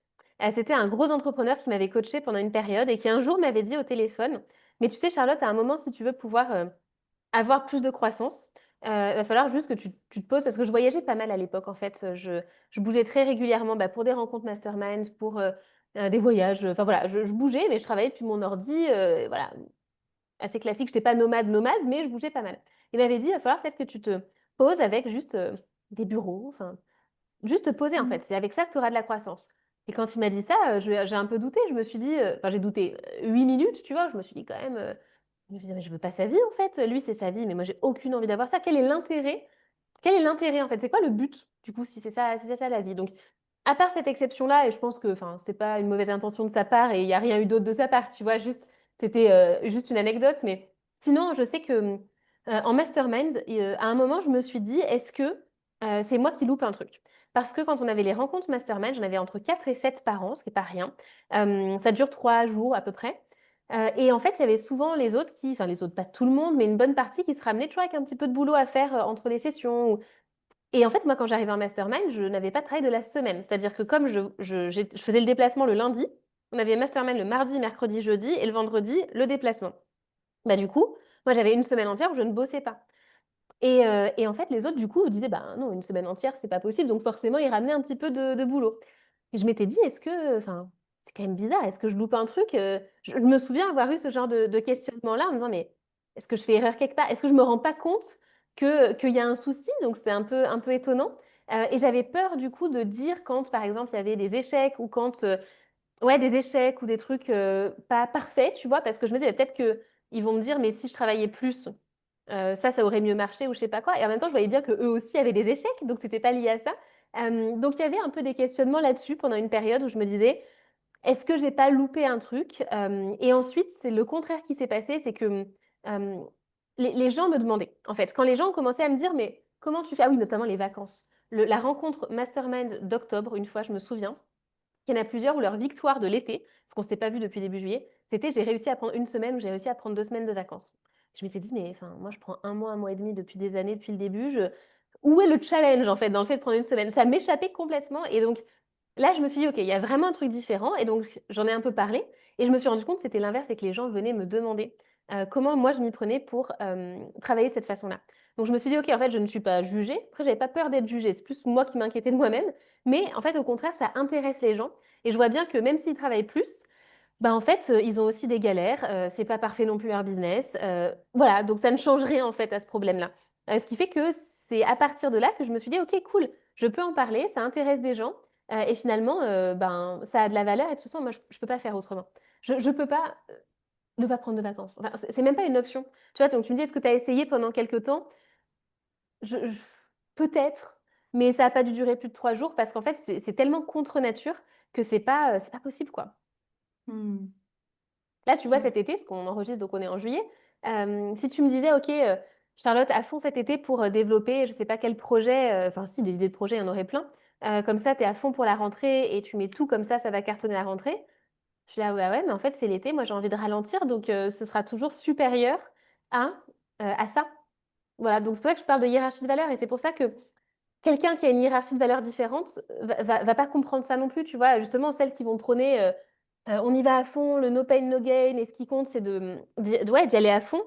C'était un gros entrepreneur qui m'avait coachée pendant une période et qui un jour m'avait dit au téléphone: «Mais tu sais Charlotte, à un moment, si tu veux pouvoir, avoir plus de croissance, va falloir juste que tu te poses» parce que je voyageais pas mal à l'époque en fait, je bougeais très régulièrement, bah, pour des rencontres mastermind, pour, des voyages, enfin voilà, je bougeais mais je travaillais depuis mon ordi, voilà, assez classique. J'étais pas nomade, mais je bougeais pas mal. Il m'avait dit: «Il va falloir peut-être que tu te poses avec juste, des bureaux, enfin, juste te poser en fait, Mm. c'est avec ça que tu auras de la croissance». Et quand il m'a dit ça, j'ai un peu douté, je me suis dit, enfin j'ai douté, 8 minutes, tu vois? Je me suis dit quand même, je me suis dit: «Mais je veux pas sa vie en fait, lui c'est sa vie, mais moi j'ai aucune envie d'avoir ça. Quel est l'intérêt en fait? C'est quoi le but du coup si c'est ça la vie?» Donc à part cette exception-là et je pense que, enfin, c'était pas une mauvaise intention de sa part et il y a rien eu d'autre de sa part, tu vois? Juste, c'était, juste une anecdote, mais sinon, je sais que, en mastermind à un moment, je me suis dit: «Est-ce que, c'est moi qui loupe un truc?» Parce que quand on avait les rencontres mastermind, j'en avais entre 4 et 7 par an, ce qui est pas rien. Ça dure 3 jours à peu près, et en fait, il y avait souvent les autres enfin les autres, pas tout le monde, mais une bonne partie qui se ramenait, tu vois, avec un petit peu de boulot à faire, entre les sessions et en fait, moi, quand j'arrivais en mastermind, je n'avais pas de travail de la semaine. C'est-à-dire que comme je faisais le déplacement le lundi, on avait mastermind le mardi, mercredi, jeudi et le vendredi, le déplacement. Bah, du coup, moi, j'avais une semaine entière où je ne bossais pas. Et en fait, les autres, du coup, disaient: «Bah, non, une semaine entière, c'est pas possible». Donc forcément, ils ramenaient un petit peu de boulot. Et je m'étais dit: «Est-ce que enfin, c'est quand même bizarre, est-ce que je loupe un truc?» Je me souviens avoir eu ce genre de questionnement-là en me disant: «Mais est-ce que je fais erreur quelque part? Est-ce que je me rends pas compte qu'il y a un souci?» Donc c'était un peu étonnant, et j'avais peur du coup de dire quand, par exemple, il y avait des échecs ou quand, ouais, des échecs ou des trucs, pas parfaits, tu vois? Parce que je me disais: «Peut-être qu'ils vont me dire: "Mais si je travaillais plus, ça aurait mieux marché" ou je sais pas quoi» et en même temps, je voyais bien qu'eux aussi avaient des échecs, donc c'était pas lié à ça. Donc il y avait un peu des questionnements là-dessus pendant une période où je me disais: est-ce que j'ai pas loupé un truc? Et ensuite, c'est le contraire qui s'est passé, c'est que les gens me demandaient, en fait, quand les gens ont commencé à me dire, mais comment tu fais? Ah oui, notamment les vacances. La rencontre mastermind d'octobre, une fois, je me souviens, qu'il y en a plusieurs où leur victoire de l'été, parce qu'on s'était pas vu depuis début juillet, c'était j'ai réussi à prendre une semaine ou j'ai réussi à prendre 2 semaines de vacances. Je m'étais dit, mais enfin, moi, je prends un mois et demi depuis des années, depuis le début. Où est le challenge, en fait, dans le fait de prendre une semaine? Ça m'échappait complètement. Et donc, là, je me suis dit, OK, il y a vraiment un truc différent. Et donc, j'en ai un peu parlé. Et je me suis rendu compte que c'était l'inverse et que les gens venaient me demander comment moi je m'y prenais pour travailler de cette façon-là. Donc, je me suis dit, OK, en fait, je ne suis pas jugée. Après, j'avais pas peur d'être jugée. C'est plus moi qui m'inquiétais de moi-même. Mais en fait, au contraire, ça intéresse les gens. Et je vois bien que même s'ils travaillent plus, bah, en fait, ils ont aussi des galères. C'est pas parfait non plus leur business. Voilà, donc ça ne change rien en fait à ce problème-là. Ce qui fait que c'est à partir de là que je me suis dit, OK, cool, je peux en parler, ça intéresse des gens. Et finalement, ben, ça a de la valeur. Et de toute façon, moi, je peux pas faire autrement. Je peux pas ne pas prendre de vacances. Enfin, c'est même pas une option. Tu vois, donc tu me dis, est-ce que tu as essayé pendant quelques temps? Je peut-être, mais ça a pas dû durer plus de 3 jours parce qu'en fait, c'est tellement contre nature que c'est pas possible, quoi. Mmh. Là, tu vois, Ouais. cet été, parce qu'on enregistre, donc on est en juillet, si tu me disais: «OK, Charlotte, à fond cet été pour, développer je sais pas quel projet», enfin si, des idées de projet, il y en aurait plein. Comme ça, tu es à fond pour la rentrée et tu mets tout comme ça va cartonner la rentrée. Je suis là: «Ouais, ouais, mais en fait, c'est l'été, moi j'ai envie de ralentir, donc ce sera toujours supérieur à ça». Voilà, donc c'est pour ça que je parle de hiérarchie de valeurs et c'est pour ça que quelqu'un qui a une hiérarchie de valeurs différente va pas comprendre ça non plus, tu vois? Justement, celles qui vont prôner, on y va à fond, le no pain no gain et ce qui compte, c'est d'y aller à fond.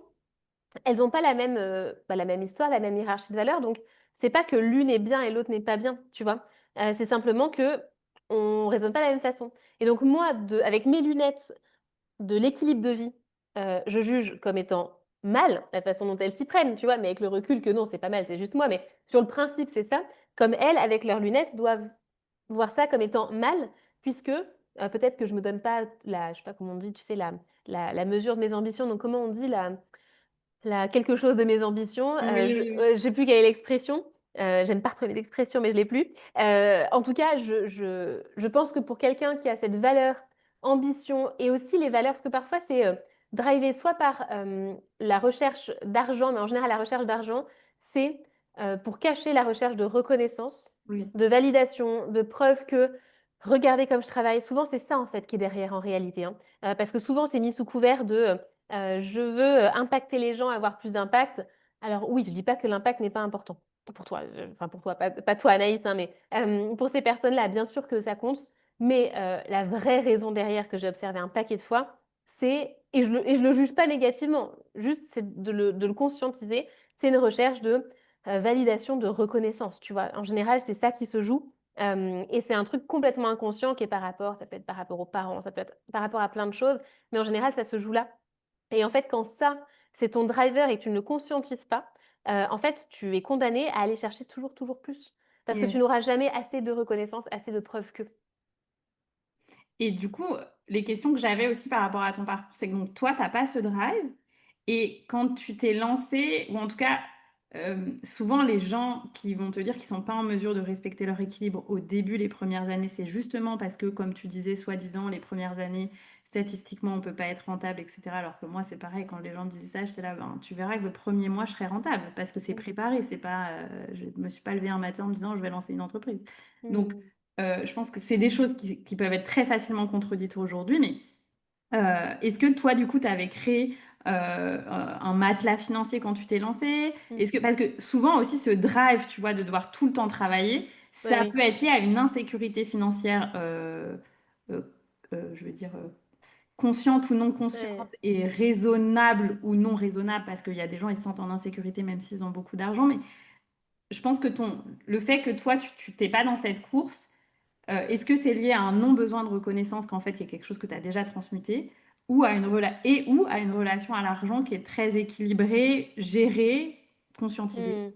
Elles ont pas la même histoire, la même hiérarchie de valeurs, donc c'est pas que l'une est bien et l'autre n'est pas bien, tu vois? C'est simplement qu'on raisonne pas de la même façon et donc moi, avec mes lunettes de l'équilibre de vie, je juge comme étant mal la façon dont elles s'y prennent, tu vois? Mais avec le recul que non, c'est pas mal, c'est juste moi, mais sur le principe, c'est ça. Comme elles, avec leurs lunettes, doivent voir ça comme étant mal puisque, peut-être que je me donne pas je sais pas comment on dit, tu sais, la mesure de mes ambitions, donc comment on dit la quelque chose de mes ambitions, Oui, oui, oui. je sais plus quelle est l'expression, j'aime pas retrouver mes expressions, mais je l'ai plus. En tout cas, je pense que pour quelqu'un qui a cette valeur, ambition et aussi les valeurs parce que parfois c'est, drivé soit par, la recherche d'argent, mais en général la recherche d'argent, c'est, pour cacher la recherche de reconnaissance, Oui. de validation, de preuve que: «Regardez comme je travaille». Souvent, c'est ça en fait qui est derrière en réalité, hein. Parce que souvent c'est mis sous couvert de, je veux, impacter les gens, avoir plus d'impact. Alors oui, je dis pas que l'impact n'est pas important pour toi, enfin pour toi, pas toi Anaïs, hein, mais pour ces personnes-là, bien sûr que ça compte, mais la vraie raison derrière que j'ai observé un paquet de fois, c'est et je le juge pas négativement, juste c'est de le conscientiser, c'est une recherche de, validation, de reconnaissance, tu vois? En général, c'est ça qui se joue, et c'est un truc complètement inconscient qui est ça peut être par rapport aux parents, ça peut être par rapport à plein de choses, mais en général, ça se joue là. Et en fait, quand ça, c'est ton driver et que tu ne le conscientises pas, en fait, tu es condamné à aller chercher toujours, toujours plus. Parce que tu Yes. n'auras jamais assez de reconnaissance, assez de preuves que. Et du coup, les questions que j'avais aussi par rapport à ton parcours, c'est que donc toi, tu as pas ce drive et quand tu t'es lancé ou en tout cas, souvent les gens qui vont te dire qu'ils sont pas en mesure de respecter leur équilibre au début, les premières années, c'est justement parce que, comme tu disais, soi-disant, les premières années, statistiquement, on peut pas être rentable et cetera. Alors que moi, c'est pareil, quand les gens disaient ça, j'étais là: «Ben, tu verras que le premier mois, je serai rentable» parce que c'est Mmh. préparé, c'est pas, je me suis pas levée un matin en me disant: «Je vais lancer une entreprise». Donc Mmh. je pense que c'est des choses qui peuvent être très facilement contredites aujourd'hui, mais est-ce que toi, du coup, tu avais créé un matelas financier quand tu t'es lancé? Mmh. Est-ce que, parce que souvent aussi, ce drive, tu vois, de devoir tout le temps travailler, Ouais, ça oui. peut être lié à une insécurité financière, euh, je veux dire, consciente ou non Ouais. consciente, et raisonnable ou non raisonnable, parce qu'il y a des gens, ils se sentent en insécurité même s'ils ont beaucoup d'argent, mais je pense que le fait que toi, tu t'es pas dans cette course, est-ce que c'est lié à un non-besoin de reconnaissance qu'en fait, il y a quelque chose que tu as déjà transmuté ou ou à une relation à l'argent qui est très équilibrée, gérée, conscientisée?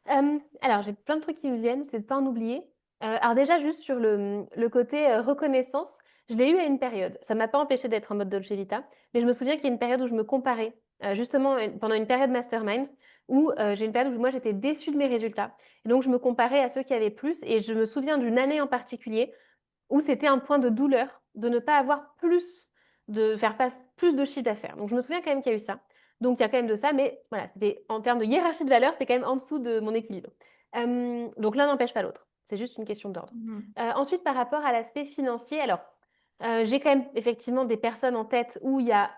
Mmh. Alors j'ai plein de trucs qui me viennent, c'est de pas en oublier. Alors déjà juste sur le côté, reconnaissance, je l'ai eu à une période. Ça m'a pas empêché d'être en mode Dolce Vita, mais je me souviens qu'il y a une période où je me comparais, justement, pendant une période mastermind où, j'ai une période où moi j'étais déçue de mes résultats et donc je me comparais à ceux qui avaient plus et je me souviens d'une année en particulier où c'était un point de douleur de ne pas avoir plus, de faire pas plus de chiffre d'affaires. Donc je me souviens quand même qu'il y a eu ça. Donc il y a quand même de ça, mais voilà, c'était en termes de hiérarchie de valeur, c'était quand même en dessous de mon équilibre. Donc l'un n'empêche pas l'autre. C'est juste une question d'ordre. Mhm. Ensuite, par rapport à l'aspect financier, alors j'ai quand même effectivement des personnes en tête où il y a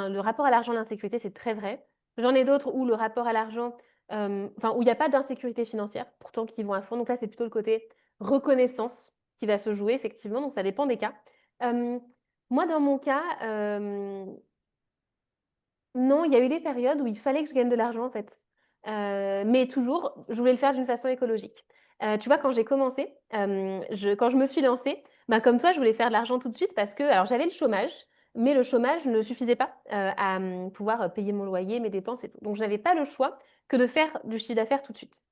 le rapport à l'argent, l'insécurité, c'est très vrai. J'en ai d'autres où le rapport à l'argent, enfin où il n'y a pas d'insécurité financière, pourtant qui vont à fond. Donc là, c'est plutôt le côté reconnaissance qui va se jouer, effectivement. Donc ça dépend des cas. Euh, Moi, dans mon cas, non, il y a eu des périodes où il fallait que je gagne de l'argent, en fait. Mais toujours, je voulais le faire d'une façon école.gique. Tu vois, quand j'ai commencé, quand je me suis lancée, ben, comme toi, je voulais faire de l'argent tout de suite parce que, alors j'avais le chômage, mais le chômage ne suffisait pas à pouvoir payer mon loyer, mes dépenses et tout. Donc, je n'avais pas le choix que de faire du chiffre d'affaires tout de suite.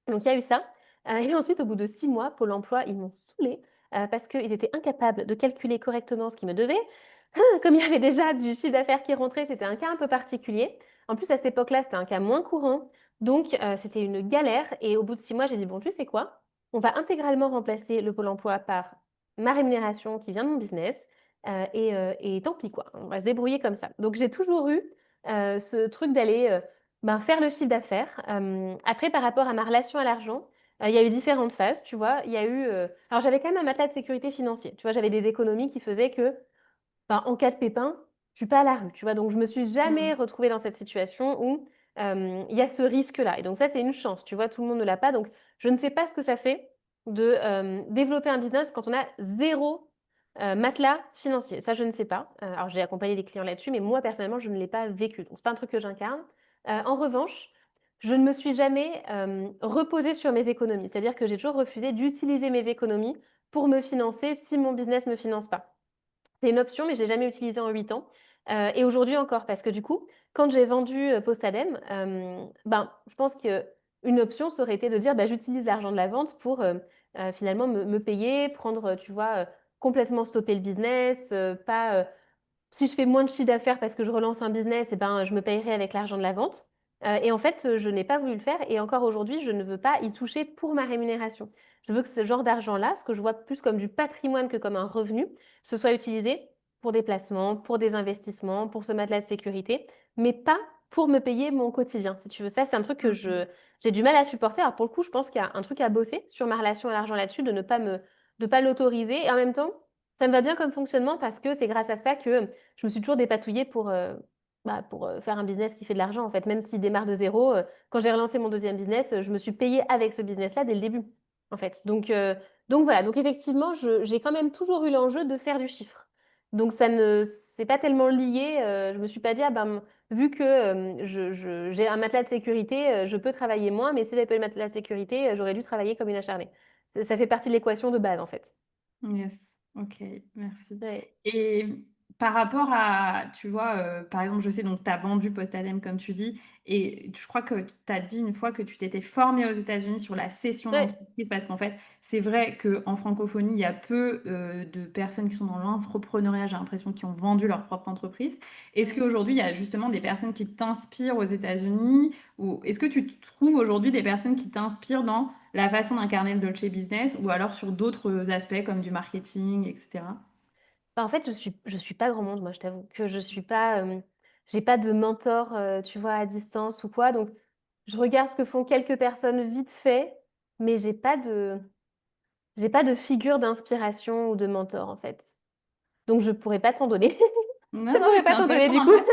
Donc, il y a eu ça. Et ensuite, au bout de 6 mois, Pôle emploi, ils m'ont saoulée parce qu'ils étaient incapables de calculer correctement ce qu'ils me devaient. Comme il y avait déjà du chiffre d'affaires qui rentrait, c'était un cas un peu particulier. En plus, à cette époque-là, c'était un cas moins courant. Donc, c'était une galère. Et au bout de 6 mois, j'ai dit, bon, tu sais quoi? On va intégralement remplacer le Pôle emploi par ma rémunération qui vient de mon business. Et tant pis, quoi. On va se débrouiller comme ça. Donc, j'ai toujours eu ce truc d'aller ben, faire le chiffre d'affaires. Après, par rapport à ma relation à l'argent, il y a eu différentes phases, tu vois. Il y a eu... Alors, j'avais quand même un matelas de sécurité financier. Tu vois, j'avais des économies qui faisaient que enfin, en cas de pépin, je suis pas à la rue, tu vois. Donc, je me suis jamais Mhm. retrouvée dans cette situation où il y a ce risque-là. Et donc, ça, c'est une chance, tu vois. Tout le monde ne l'a pas. Donc, je ne sais pas ce que ça fait de développer un business quand on a zéro matelas financier. Ça, je ne sais pas. Alors, j'ai accompagné des clients là-dessus, mais moi, personnellement, je ne l'ai pas vécu. Donc, c'est pas un truc que j'incarne. En revanche, je ne me suis jamais reposée sur mes économies. C'est-à-dire que j'ai toujours refusé d'utiliser mes économies pour me financer si mon business ne me finance pas. C'est une option, mais je ne l'ai jamais utilisée en 8 ans. Et aujourd'hui encore, parce que du coup, quand j'ai vendu Postadem, ben, je pense qu'une option, ça aurait été de dire bah, j'utilise l'argent de la vente pour finalement me payer, prendre, tu vois, complètement stopper le business, pas si je fais moins de chiffre d'affaires parce que je relance un business, eh ben, je me payerai avec l'argent de la vente. Et en fait, je n'ai pas voulu le faire et encore aujourd'hui, je ne veux pas y toucher pour ma rémunération. Je veux que ce genre d'argent-là, ce que je vois plus comme du patrimoine que comme un revenu, ce soit utilisé pour des placements, pour des investissements, pour ce matelas de sécurité, mais pas pour me payer mon quotidien, si tu veux. Ça, c'est un truc que Mhm. j'ai du mal à supporter. Alors pour le coup, je pense qu'il y a un truc à bosser sur ma relation à l'argent là-dessus, de pas l'autoriser. Et en même temps, ça me va bien comme fonctionnement parce que c'est grâce à ça que je me suis toujours dépatouillée pour faire un business qui fait de l'argent, en fait. Même s'il démarre de zéro, quand j'ai relancé mon deuxième business, je me suis payée avec ce business-là dès le début, en fait. Donc voilà. Donc effectivement, j'ai quand même toujours eu l'enjeu de faire du chiffre. Donc c'est pas tellement lié. Je me suis pas dit, ah ben, vu que j'ai un matelas de sécurité, je peux travailler moins, mais si j'avais pas eu le matelas de sécurité, j'aurais dû travailler comme une acharnée. Ça fait partie de l'équation de base, en fait. Yes, ok, merci. Ouais. Et par rapport à, tu vois, par exemple, je sais, donc tu as vendu Postadem comme tu dis, et je crois que tu as dit une fois que tu t'étais formée aux États-Unis sur la cession Ouais. d'entreprise, parce qu'en fait, c'est vrai qu'en francophonie, il y a peu de personnes qui sont dans l'entrepreneuriat, j'ai l'impression, qui ont vendu leur propre entreprise. Est-ce Mm. qu'aujourd'hui, il y a justement des personnes qui t'inspirent aux États-Unis, ou est-ce que tu trouves aujourd'hui des personnes qui t'inspirent dans la façon d'incarner le Dolce Business ou alors sur d'autres aspects comme du marketing, etc. Bah, en fait, je suis pas grand monde, moi, je t'avoue, que je suis pas, j'ai pas de mentor, tu vois, à distance ou quoi. Donc, je regarde ce que font quelques personnes vite fait, mais j'ai pas de figure d'inspiration ou de mentor, en fait. Donc, je pourrais pas t'en donner. Non, Je non, mais pourrais c'est pas t'en donner intéressant. du En coup. fait,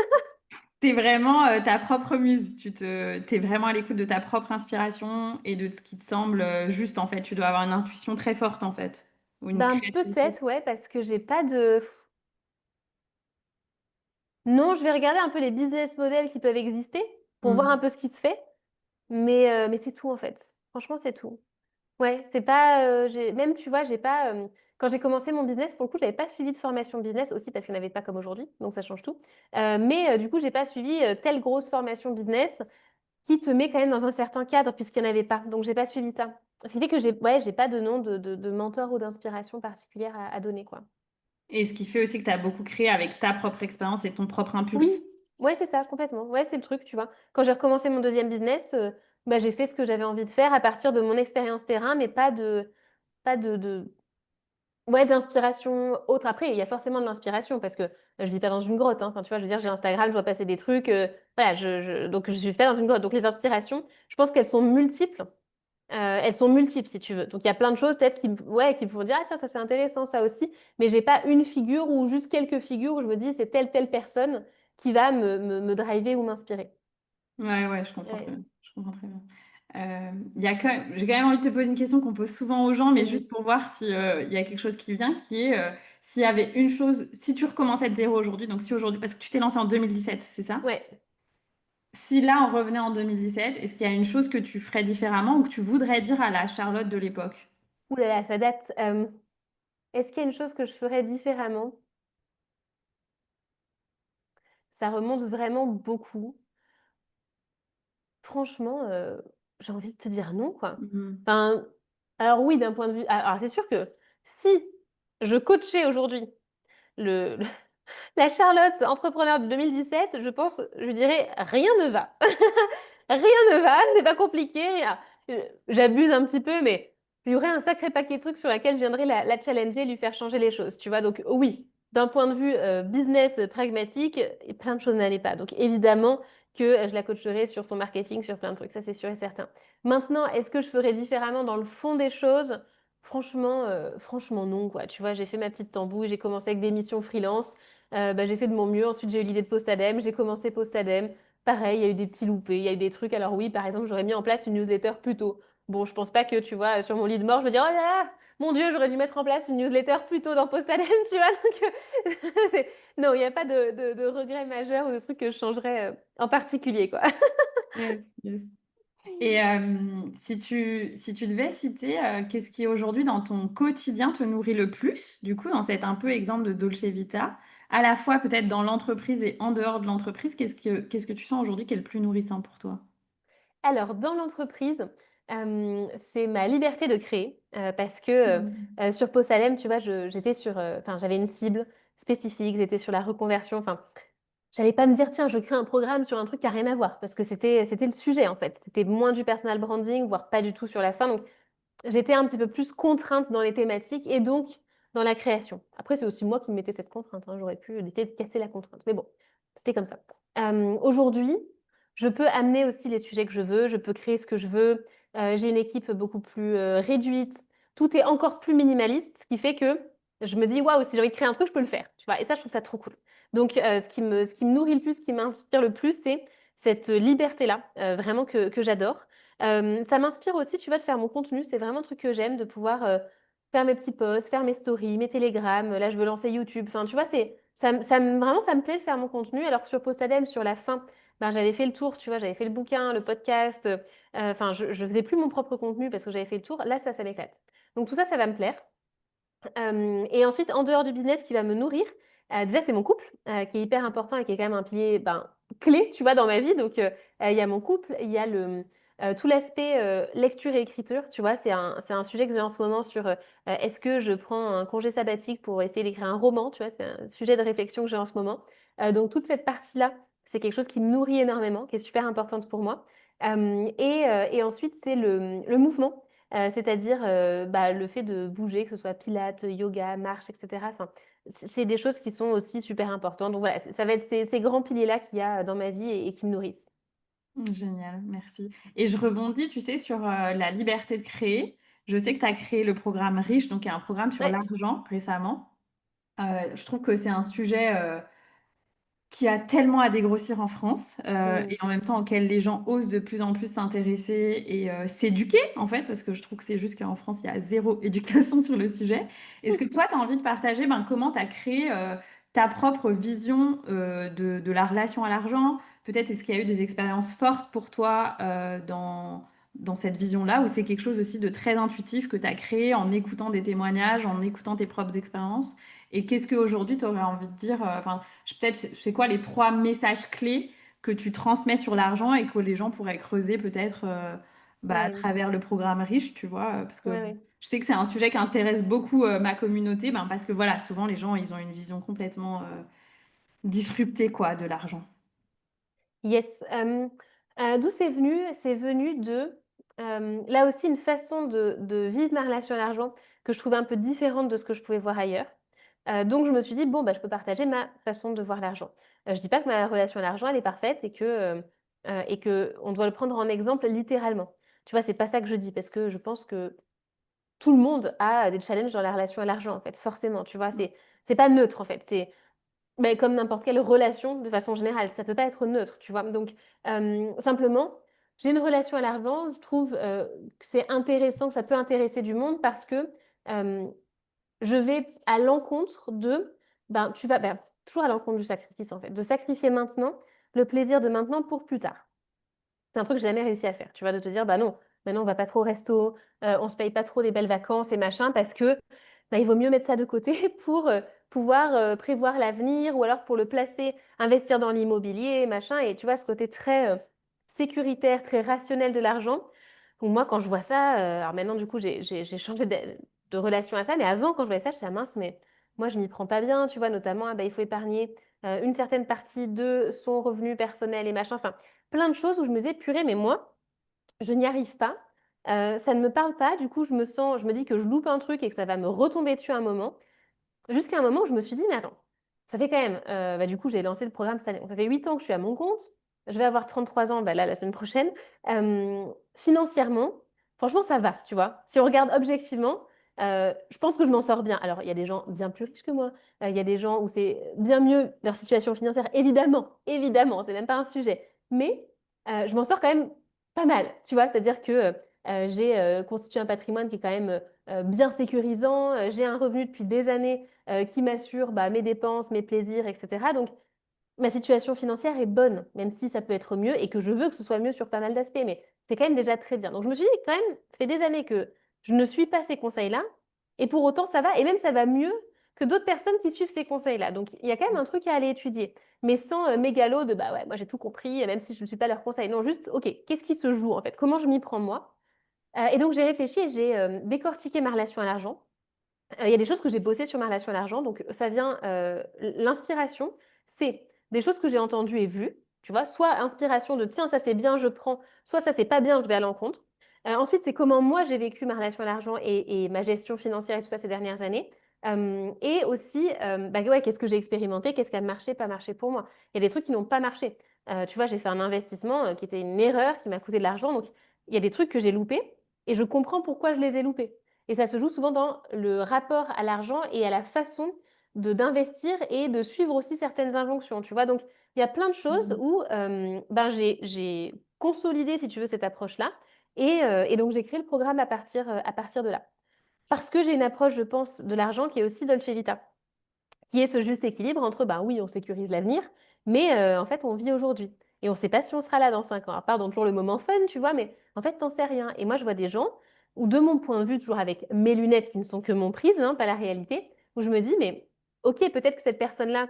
t'es vraiment ta propre muse. T'es vraiment à l'écoute de ta propre inspiration et de ce qui te semble juste, en fait. Tu dois avoir une intuition très forte, en fait, ou une Ben, créativité. peut-être, ouais, parce que j'ai pas de. Non, je vais regarder un peu les business models qui peuvent exister pour voir un Mm. peu ce qui se fait, mais c'est tout, en fait. Franchement, c'est tout. Ouais, c'est pas. Même, tu vois, j'ai pas. Quand j'ai commencé mon business, pour le coup, j'avais pas suivi de formation business aussi parce qu'il n'y en avait pas comme aujourd'hui, donc ça change tout. Mais du coup, j'ai pas suivi telle grosse formation business qui te met quand même dans un certain cadre puisqu'il n'y en avait pas. Donc, j'ai pas suivi ça. Ce qui fait que j'ai pas de nom de mentor ou d'inspiration particulière à donner, quoi. Et ce qui fait aussi que tu as beaucoup créé avec ta propre expérience et ton propre impulse. Oui, ouais, c'est ça, complètement. Ouais, c'est le truc, tu vois. Quand j'ai recommencé mon deuxième business, bah, j'ai fait ce que j'avais envie de faire à partir de mon expérience terrain, mais pas de Ouais, d'inspiration autre. Après, il y a forcément de l'inspiration parce que je vis pas dans une grotte, hein. Enfin, tu vois, je veux dire, j'ai Instagram, je vois passer des trucs. Voilà, donc je suis pas dans une grotte. Donc les inspirations, je pense qu'elles sont multiples. Elles sont multiples, si tu veux. Donc il y a plein de choses peut-être ouais, qui me font dire, ah tiens, ça c'est intéressant, ça aussi. Mais j'ai pas une figure ou juste quelques figures où je me dis, c'est telle personne qui va me driver ou m'inspirer. Ouais, ouais, je comprends très Ouais. bien. Je comprends très bien. J'ai quand même envie de te poser une question qu'on pose souvent aux gens, mais Vas-y. juste pour voir si, il y a quelque chose qui vient, qui est s'il y avait une chose, si tu recommençais de zéro aujourd'hui, donc si aujourd'hui, parce que tu t'es lancé en 2017, c'est ça? Ouais. Si là, on revenait en 2017, est-ce qu'il y a une chose que tu ferais différemment ou que tu voudrais dire à la Charlotte de l'époque? Ouh là là, ça date. Est-ce qu'il y a une chose que je ferais différemment? Ça remonte vraiment beaucoup. Franchement, j'ai envie de te dire non, quoi. Mhm. Enfin, alors oui, d'un point de vue. Alors c'est sûr que si je coachais aujourd'hui le, la Charlotte entrepreneur de 2017, je pense, je dirais, rien ne va. Rien ne va, c'est pas compliqué. J'abuse un petit peu, mais il y aurait un sacré paquet de trucs sur lesquels je viendrais la challenger et lui faire changer les choses, tu vois. Donc oui, d'un point de vue business pragmatique, plein de choses n'allaient pas. Donc évidemment que je la coacherai sur son marketing, sur plein de trucs, ça c'est sûr et certain. Maintenant, est-ce que je ferais différemment dans le fond des choses? Franchement non, quoi. Tu vois, j'ai fait ma petite tambouille, j'ai commencé avec des missions freelance. Bah, j'ai fait de mon mieux. Ensuite, j'ai eu l'idée de Postadem. J'ai commencé Postadem. Pareil, il y a eu des petits loupés, il y a eu des trucs. Alors oui, par exemple, j'aurais mis en place une newsletter plus tôt. Bon, je pense pas que, tu vois, sur mon lit de mort, je me dire, oh là là, mon Dieu, j'aurais dû mettre en place une newsletter plus tôt dans Postadem, tu vois. Non, il n'y a pas de regret majeur ou de trucs que je changerais en particulier, quoi. Yes, yes. Et si tu devais citer qu'est-ce qui aujourd'hui dans ton quotidien te nourrit le plus, du coup, dans cet un peu exemple de Dolce Vita, à la fois peut-être dans l'entreprise et en dehors de l'entreprise, qu'est-ce que tu sens aujourd'hui qui est le plus nourrissant pour toi? Alors, dans l'entreprise, c'est ma liberté de créer parce que Mhm. sur Postadem, tu vois, j'étais enfin, j'avais une cible spécifique, j'étais sur la reconversion. Enfin, j'allais pas me dire, tiens, je crée un programme sur un truc qui a rien à voir, parce que c'était le sujet en fait. C'était moins du personal branding, voire pas du tout sur la fin. Donc, j'étais un petit peu plus contrainte dans les thématiques et donc dans la création. Après, c'est aussi moi qui me mettais cette contrainte, hein. J'aurais pu éviter de casser la contrainte. Mais bon, c'était comme ça. Aujourd'hui, je peux amener aussi les sujets que je veux, je peux créer ce que je veux. J'ai une équipe beaucoup plus réduite. Tout est encore plus minimaliste, ce qui fait que je me dis, waouh, si j'ai envie de créer un truc, je peux le faire. Tu vois, et ça, je trouve ça trop cool. Donc, ce qui me nourrit le plus, ce qui m'inspire le plus, c'est cette liberté-là, vraiment que j'adore. Ça m'inspire aussi, tu vois, de faire mon contenu. C'est vraiment un truc que j'aime, de pouvoir faire mes petits posts, faire mes stories, mes télégrammes. Là, je veux lancer YouTube. Enfin, tu vois, vraiment, ça me plaît de faire mon contenu. Alors que sur Postadem, sur la fin, ben, j'avais fait le tour, tu vois, j'avais fait le bouquin, le podcast. Enfin, je faisais plus mon propre contenu parce que j'avais fait le tour. Là, ça m'éclate. Donc tout ça, ça va me plaire. Et ensuite, en dehors du business qui va me nourrir, déjà, c'est mon couple qui est hyper important et qui est quand même un pilier ben, clé, tu vois, dans ma vie. Donc, il y a mon couple, il y a tout l'aspect lecture et écriture, tu vois, c'est un sujet que j'ai en ce moment sur est-ce que je prends un congé sabbatique pour essayer d'écrire un roman, tu vois, c'est un sujet de réflexion que j'ai en ce moment. Donc, toute cette partie-là, c'est quelque chose qui me nourrit énormément, qui est super importante pour moi. Et ensuite, c'est le mouvement. C'est-à-dire bah, le fait de bouger, que ce soit pilates, yoga, marche, etc. Enfin, c'est des choses qui sont aussi super importantes. Donc voilà, ça va être ces grands piliers-là qu'il y a dans ma vie et qui me nourrissent. Génial, merci. Et je rebondis, tu sais, sur la liberté de créer. Je sais que tu as créé le programme Riche, donc il y a un programme sur Ouais. l'argent récemment. Je trouve que c'est un sujet qui a tellement à dégrossir en France Mm. et en même temps auquel les gens osent de plus en plus s'intéresser et s'éduquer en fait, parce que je trouve que c'est juste qu'en France, il y a zéro éducation sur le sujet. Est-ce que toi, tu as envie de partager comment tu as créé ta propre vision de la relation à l'argent? Peut-être est-ce qu'il y a eu des expériences fortes pour toi dans cette vision-là, ou c'est quelque chose aussi de très intuitif que tu as créé en écoutant des témoignages, en écoutant tes propres expériences? Et qu'est-ce qu'aujourd'hui, tu aurais envie de dire, enfin, peut-être, c'est quoi les trois messages clés que tu transmets sur l'argent et que les gens pourraient creuser peut-être à Ouais, travers le programme Riche, tu vois, parce que ouais, ouais. je sais que c'est un sujet qui intéresse beaucoup ma communauté, parce que voilà, souvent les gens, ils ont une vision complètement disruptée, quoi, de l'argent. Yes. D'où c'est venu? C'est venu de là aussi, une façon de vivre ma relation à l'argent que je trouvais un peu différente de ce que je pouvais voir ailleurs. Donc je me suis dit: «Bon, bah, je peux partager ma façon de voir l'argent». Je dis pas que ma relation à l'argent, elle est parfaite et qu'on doit le prendre en exemple littéralement. Tu vois? C'est pas ça que je dis parce que je pense que tout le monde a des challenges dans la relation à l'argent, en fait, forcément, tu vois? Mmh. C'est pas neutre, en fait. C'est beh, comme n'importe quelle relation de façon générale, ça peut pas être neutre, tu vois? Donc, simplement, j'ai une relation à l'argent, je trouve, que c'est intéressant, que ça peut intéresser du monde parce que, hem, je vais à l'encontre de ben, tu vas ben, toujours à l'encontre du sacrifice, en fait, de sacrifier maintenant le plaisir de maintenant pour plus tard. C'est un truc que j'ai jamais réussi à faire, tu vois? De te dire: «Bah non, maintenant on va pas trop au resto, on se paye pas trop des belles vacances et machin parce que, bah, il vaut mieux mettre ça de côté pour, pouvoir, prévoir l'avenir ou alors pour le placer, investir dans l'immobilier, machin» et tu vois? Ce côté très, sécuritaire, très rationnel de l'argent. Donc moi, quand je vois ça, alors maintenant du coup j'ai changé de relation à ça, mais avant quand je voyais ça, j'étais: «Ah mince, mais moi je m'y prends pas bien», tu vois? Notamment, ah bah, il faut épargner, une certaine partie de son revenu personnel et machin, enfin plein de choses où je me disais: «Purée, mais moi, je n'y arrive pas, ça ne me parle pas». Du coup, je me dis que je loupe un truc et que ça va me retomber dessus un moment. Jusqu'à un moment où je me suis dit: «Mais attends, ça fait quand même», bah, du coup, j'ai lancé le programme cette année. Ça fait 8 ans que je suis à mon compte. Je vais avoir 33 ans, bah, là, la semaine prochaine. Financièrement, franchement, ça va, tu vois? Si on regarde objectivement, je pense que je m'en sors bien. Alors, il y a des gens bien plus riches que moi, il y a des gens où c'est bien mieux leur situation financière, évidemment, évidemment, c'est même pas un sujet. Mais, je m'en sors quand même pas mal, tu vois? C'est-à-dire que, j'ai, constitué un patrimoine qui est quand même, bien sécurisant, j'ai un revenu depuis des années, qui m'assure, bah, mes dépenses, mes plaisirs et cetera. Donc ma situation financière est bonne, même si ça peut être mieux et que je veux que ce soit mieux sur pas mal d'aspects, mais c'est quand même déjà très bien. Donc je me suis dit quand même, ça fait des années que je ne suis pas ces conseils-là et pour autant ça va et même ça va mieux que d'autres personnes qui suivent ces conseils-là. Donc il y a quand même un truc à aller étudier, mais sans, mégalo de: «Bah, ouais, moi j'ai tout compris, même si je ne suis pas leurs conseils». Non, juste: «OK, qu'est-ce qui se joue en fait? Comment je m'y prends moi?» Et donc j'ai réfléchi et j'ai, décortiqué ma relation à l'argent. Il y a des choses que j'ai bossé sur ma relation à l'argent, donc ça vient, l'inspiration, c'est des choses que j'ai entendues et vues, tu vois? Soit inspiration de: «Tiens, ça c'est bien, je prends», soit «Ça c'est pas bien, je vais à l'encontre». Ensuite, c'est comment moi j'ai vécu ma relation à l'argent et ma gestion financière et tout ça ces dernières années. Et aussi, bah, ouais, qu'est-ce que j'ai expérimenté? Qu'est-ce qui a marché, pas marché pour moi? Il y a des trucs qui n'ont pas marché. Tu vois, j'ai fait un investissement, qui était une erreur, qui m'a coûté de l'argent, donc il y a des trucs que j'ai loupés et je comprends pourquoi je les ai loupés. Et ça se joue souvent dans le rapport à l'argent et à la façon de d'investir et de suivre aussi certaines injonctions, tu vois? Donc il y a plein de choses Mmh. où, ben, j'ai consolidé, si tu veux, cette approche-là et donc j'ai créé le programme à partir de là. Parce que j'ai une approche, je pense, de l'argent qui est aussi Dolce Vita. Qui est ce juste équilibre entre, ben, oui, on sécurise l'avenir, mais en fait, on vit aujourd'hui et on ne sait pas si on sera là dans 5 ans. À part dans toujours le moment fun, tu vois? Mais en fait, tu sais rien et moi, je vois des gens où, de mon point de vue, toujours avec mes lunettes qui ne sont que mon prisme, hein, pas la réalité, où je me dis: «Mais OK, peut-être que cette personne-là,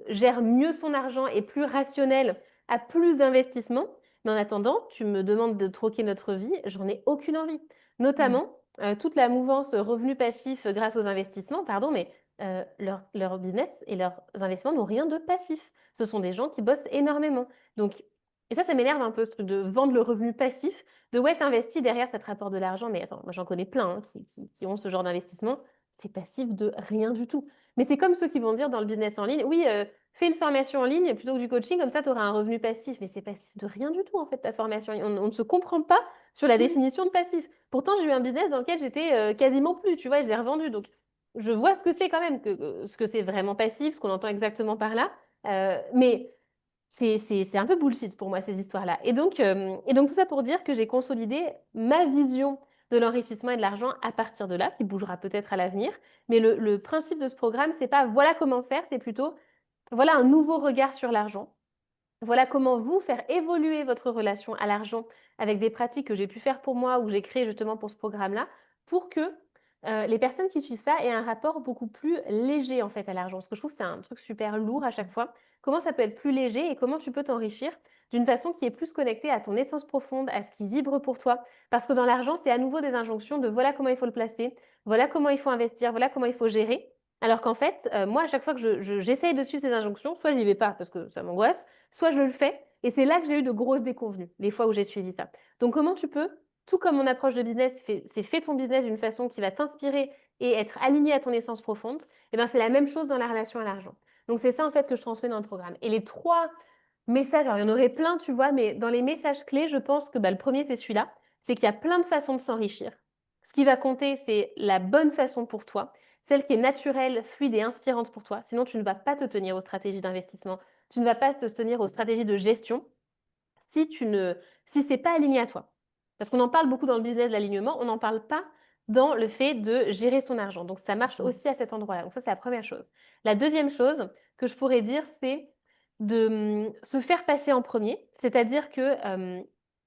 gère mieux son argent, est plus rationnelle, a plus d'investissement, mais en attendant, tu me demandes de troquer notre vie, j'en ai aucune envie». Ouais. Notamment, toute la mouvance, revenu passif, grâce aux investissements, pardon, mais leur business et leurs investissements n'ont rien de passif. Ce sont des gens qui bossent énormément. Donc et ça m'énerve un peu ce truc de vendre le revenu passif, de ouais, tu investis, derrière ça te rapporte de l'argent, mais attends, moi j'en connais plein, hein, qui ont ce genre d'investissement, c'est passif de rien du tout. Mais c'est comme ceux qui vont dire dans le business en ligne: «Oui, fais une formation en ligne plutôt que du coaching, comme ça tu auras un revenu passif». Mais c'est passif de rien du tout en fait ta formation en ligne. On ne se comprend pas sur la Mmh. définition de passif. Pourtant, j'ai eu un business dans lequel j'étais, quasiment plus, tu vois? Et je l'ai revendu donc je vois ce que c'est quand même, que ce que c'est vraiment passif, ce qu'on entend exactement par là, mais c'est un peu bullshit pour moi ces histoires-là et donc tout ça pour dire que j'ai consolidé ma vision de l'enrichissement et de l'argent à partir de là, qui bougera peut-être à l'avenir. Mais le principe de ce programme, c'est pas: «Voilà comment faire», c'est plutôt: «Voilà un nouveau regard sur l'argent». Voilà comment vous faire évoluer votre relation à l'argent avec des pratiques que j'ai pu faire pour moi ou que j'ai créées justement pour ce programme-là, pour que, les personnes qui suivent ça aient un rapport beaucoup plus léger, en fait, à l'argent. Parce que je trouve que c'est un truc super lourd à chaque fois. Comment ça peut être plus léger et comment tu peux t'enrichir d'une façon qui est plus connectée à ton essence profonde, à ce qui vibre pour toi? Parce que dans l'argent, c'est à nouveau des injonctions de voilà comment il faut le placer, voilà comment il faut investir, voilà comment il faut gérer. Alors qu'en fait, moi, à chaque fois que j'essaye de suivre ces injonctions, soit je n'y vais pas parce que ça m'angoisse, soit je le fais et c'est là que j'ai eu de grosses déconvenues, les fois où j'ai suivi ça. Donc comment tu peux tout comme mon approche de business, c'est fais ton business d'une façon qui va t'inspirer et être aligné à ton essence profonde, et ben c'est la même chose dans la relation à l'argent. Donc c'est ça en fait que je transmets dans le programme. Et les trois messages, alors il y en aurait plein, tu vois, mais dans les messages clés, je pense que bah, le premier c'est celui-là, c'est qu'il y a plein de façons de s'enrichir. Ce qui va compter, c'est la bonne façon pour toi, celle qui est naturelle, fluide et inspirante pour toi. Sinon, tu ne vas pas te tenir aux stratégies d'investissement, tu ne vas pas te tenir aux stratégies de gestion si tu ne, si c'est pas aligné à toi. Parce qu'on en parle beaucoup dans le business de l'alignement, on n'en parle pas dans le fait de gérer son argent. Donc ça marche aussi à cet endroit-là. Donc ça, c'est la première chose. La deuxième chose que je pourrais dire, c'est de se faire passer en premier. C'est-à-dire que,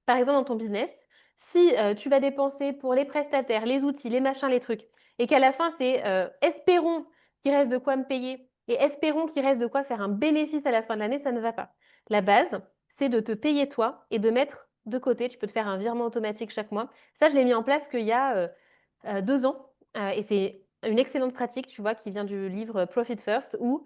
par exemple, dans ton business, si tu vas dépenser pour les prestataires, les outils, les machins, les trucs, et qu'à la fin, c'est espérons qu'il reste de quoi me payer et espérons qu'il reste de quoi faire un bénéfice à la fin de l'année, ça ne va pas. La base, c'est de te payer toi et de mettre de côté. Tu peux te faire un virement automatique chaque mois. Ça, je l'ai mis en place qu'il y a 2 ans. Et c'est une excellente pratique, tu vois, qui vient du livre Profit First, où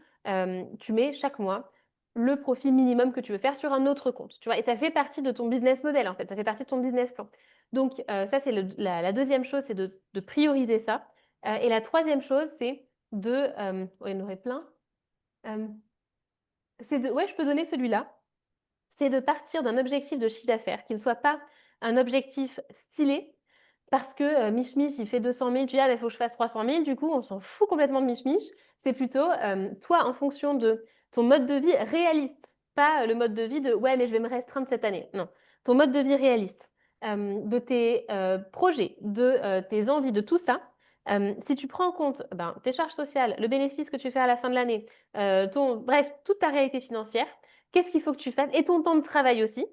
tu mets chaque mois le profit minimum que tu veux faire sur un autre compte. Tu vois, et ça fait partie de ton business model, en fait. Ça fait partie de ton business plan. Donc, ça, c'est la deuxième chose, c'est de prioriser ça. Et la troisième chose, c'est de... il y en aurait plein. Euh, c'est de... Ouais, je peux donner celui-là, c'est de partir d'un objectif de chiffre d'affaires qui ne soit pas un objectif stylé parce que Mich Mich, il fait 200 000, tu dis, ah, il faut que je fasse 300 000, du coup, on s'en fout complètement de Mich Mich. C'est plutôt, toi, en fonction de ton mode de vie réaliste, pas le mode de vie de, ouais, mais je vais me restreindre cette année. Non, ton mode de vie réaliste, de tes projets, de tes envies, de tout ça. Si tu prends en compte ben, tes charges sociales, le bénéfice que tu fais à la fin de l'année, bref, toute ta réalité financière, qu'est-ce qu'il faut que tu fasses? Et ton temps de travail aussi.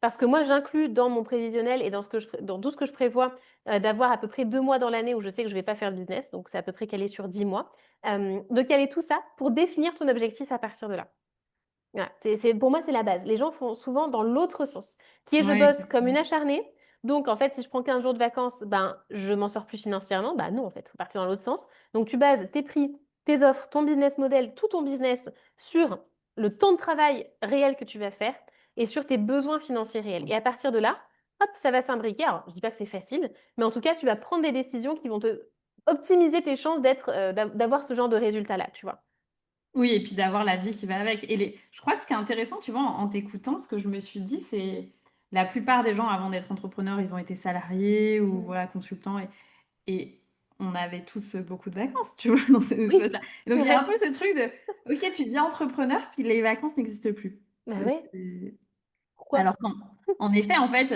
Parce que moi, j'inclus dans mon prévisionnel et dans tout ce que je prévois d'avoir à peu près 2 mois dans l'année où je sais que je ne vais pas faire le business, donc c'est à peu près calé sur 10 mois, de caler tout ça pour définir ton objectif à partir de là. Voilà, pour moi, c'est la base. Les gens font souvent dans l'autre sens, qui est je Ouais, bosse comme une acharnée. Donc, en fait, si je prends 15 jours de vacances, ben, je m'en sors plus financièrement. Ben non, en fait, il faut partir dans l'autre sens. Donc, tu bases tes prix, tes offres, ton business model, tout ton business sur le temps de travail réel que tu vas faire et sur tes besoins financiers réels. Et à partir de là, hop, ça va s'imbriquer. Alors, je dis pas que c'est facile, mais en tout cas, tu vas prendre des décisions qui vont te optimiser tes chances d'avoir ce genre de résultat-là, tu vois. oui, et puis d'avoir la vie qui va avec. Je crois que ce qui est intéressant, tu vois, en t'écoutant, ce que je me suis dit, c'est la plupart des gens, avant d'être entrepreneurs, ils ont été salariés ou Mm. voilà, consultants. Et on avait tous beaucoup de vacances, tu vois, dans ces Oui, choses-là. Et donc, c'est il y a un vrai. peu ce truc de, OK, tu deviens entrepreneur, puis les vacances n'existent plus. Bah ouais, pourquoi? Alors qu'en effet, en fait,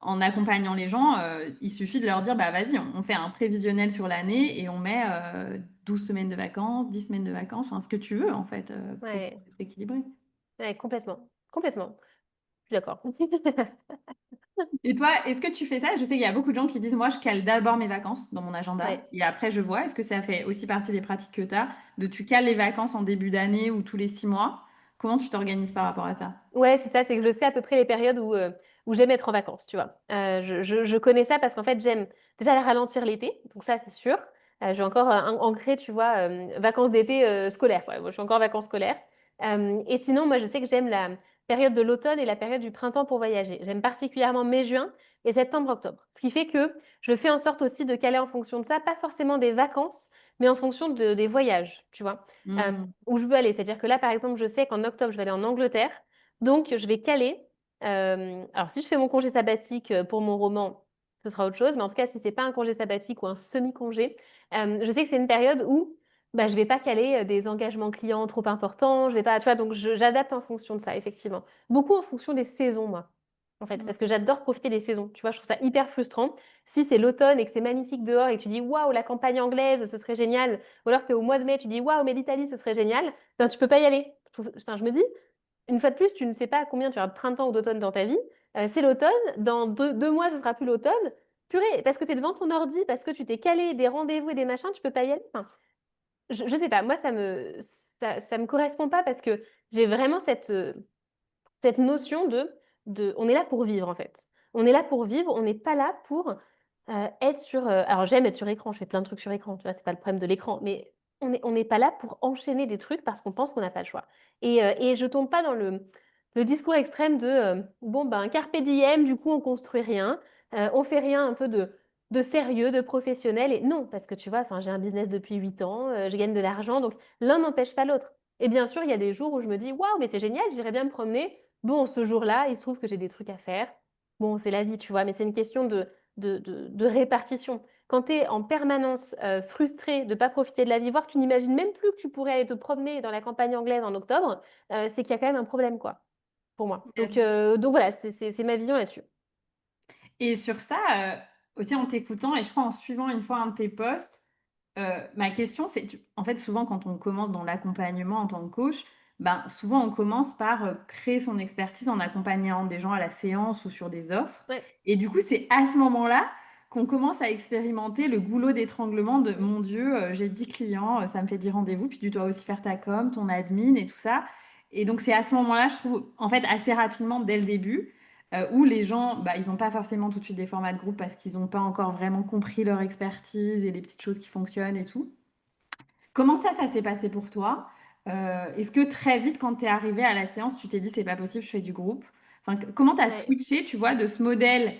en accompagnant les gens, il suffit de leur dire, bah vas-y, on fait un prévisionnel sur l'année et on met 12 semaines de vacances, 10 semaines de vacances, enfin ce que tu veux, en fait, pour Ouais, être équilibré. ouais, complètement. Complètement. Je suis d'accord. Et toi, est-ce que tu fais ça? Je sais qu'il y a beaucoup de gens qui disent, moi, je cale d'abord mes vacances dans mon agenda Ouais. et après je vois. Est-ce que ça fait aussi partie des pratiques que tu as, de tu cales les vacances en début d'année ou tous les 6 mois? Comment tu t'organises par rapport à ça? Ouais, c'est ça, c'est que je sais à peu près les périodes où j'aime être en vacances, tu vois. Je connais ça parce qu'en fait, j'aime déjà ralentir l'été, donc ça, c'est sûr. Je vais encore ancrer, tu vois, vacances d'été scolaires, quoi. Moi, je suis encore en vacances scolaires. Et sinon, moi, je sais que j'aime la période de l'automne et la période du printemps pour voyager. J'aime particulièrement mai, juin et septembre-octobre. Ce qui fait que je fais en sorte aussi de caler en fonction de ça, pas forcément des vacances, mais en fonction des voyages, tu vois, Hmm. où je veux aller. C'est-à-dire que là, par exemple, je sais qu'en octobre, je vais aller en Angleterre. Donc, je vais caler. Alors, si je fais mon congé sabbatique pour mon roman, ce sera autre chose. Mais en tout cas, si c'est pas un congé sabbatique ou un semi-congé, je sais que c'est une période où bah, je vais pas caler des engagements clients trop importants. Je vais pas, tu vois, donc j'adapte en fonction de ça, effectivement. Beaucoup en fonction des saisons, moi. En fait, parce que j'adore profiter des saisons. Tu vois, je trouve ça hyper frustrant. Si c'est l'automne et que c'est magnifique dehors et que tu dis waouh, la campagne anglaise, ce serait génial. Ou alors tu es au mois de mai, tu dis waouh, mais l'Italie, ce serait génial. Ben, tu peux pas y aller. Enfin, je me dis, une fois de plus, tu ne sais pas combien tu auras de printemps ou d'automne dans ta vie. C'est l'automne. Dans 2 mois, ce sera plus l'automne. Purée, parce que tu es devant ton ordi, parce que tu t'es calé des rendez-vous et des machins, tu peux pas y aller. Enfin, je sais pas. Moi, ça me correspond pas parce que j'ai vraiment cette notion on est là pour vivre, en fait. On est là pour vivre. On n'est pas là pour être sur. Alors, j'aime être sur écran. Je fais plein de trucs sur écran. Tu vois, c'est pas le problème de l'écran. Mais on n'est pas là pour enchaîner des trucs parce qu'on pense qu'on n'a pas le choix. Et je tombe pas dans le discours extrême de bon, ben, carpe diem, du coup, on construit rien. On fait rien un peu de sérieux, de professionnel. Et non, parce que tu vois, enfin, j'ai un business depuis 8 ans, je gagne de l'argent, donc l'un n'empêche pas l'autre. Et bien sûr, il y a des jours où je me dis, waouh, mais c'est génial, j'irais bien me promener. Bon, ce jour-là, il se trouve que j'ai des trucs à faire. Bon, c'est la vie, tu vois, mais c'est une question de répartition. Quand tu es en permanence frustré de ne pas profiter de la vie, voire que tu n'imagines même plus que tu pourrais aller te promener dans la campagne anglaise en octobre, c'est qu'il y a quand même un problème, quoi, pour moi. Yes. Donc voilà, c'est ma vision là-dessus. Et sur ça, aussi en t'écoutant et je crois en suivant une fois un de tes posts, ma question c'est, en fait, souvent quand on commence dans l'accompagnement en tant que coach, ben, souvent on commence par créer son expertise en accompagnant des gens à la séance ou sur des offres. Ouais. Et du coup, c'est à ce moment-là qu'on commence à expérimenter le goulot d'étranglement de Mm. mon Dieu, j'ai 10 clients, ça me fait 10 rendez-vous, puis tu dois aussi faire ta com, ton admin et tout ça. Et donc, c'est à ce moment-là, je trouve, en fait, assez rapidement, dès le début, où les gens, bah, ils n'ont pas forcément tout de suite des formats de groupe parce qu'ils n'ont pas encore vraiment compris leur expertise et les petites choses qui fonctionnent et tout. Comment ça s'est passé pour toi? Est-ce que très vite, quand tu es arrivé à la séance, tu t'es dit, c'est pas possible, je fais du groupe? Enfin, comment tu as Ouais. switché, tu vois, de ce modèle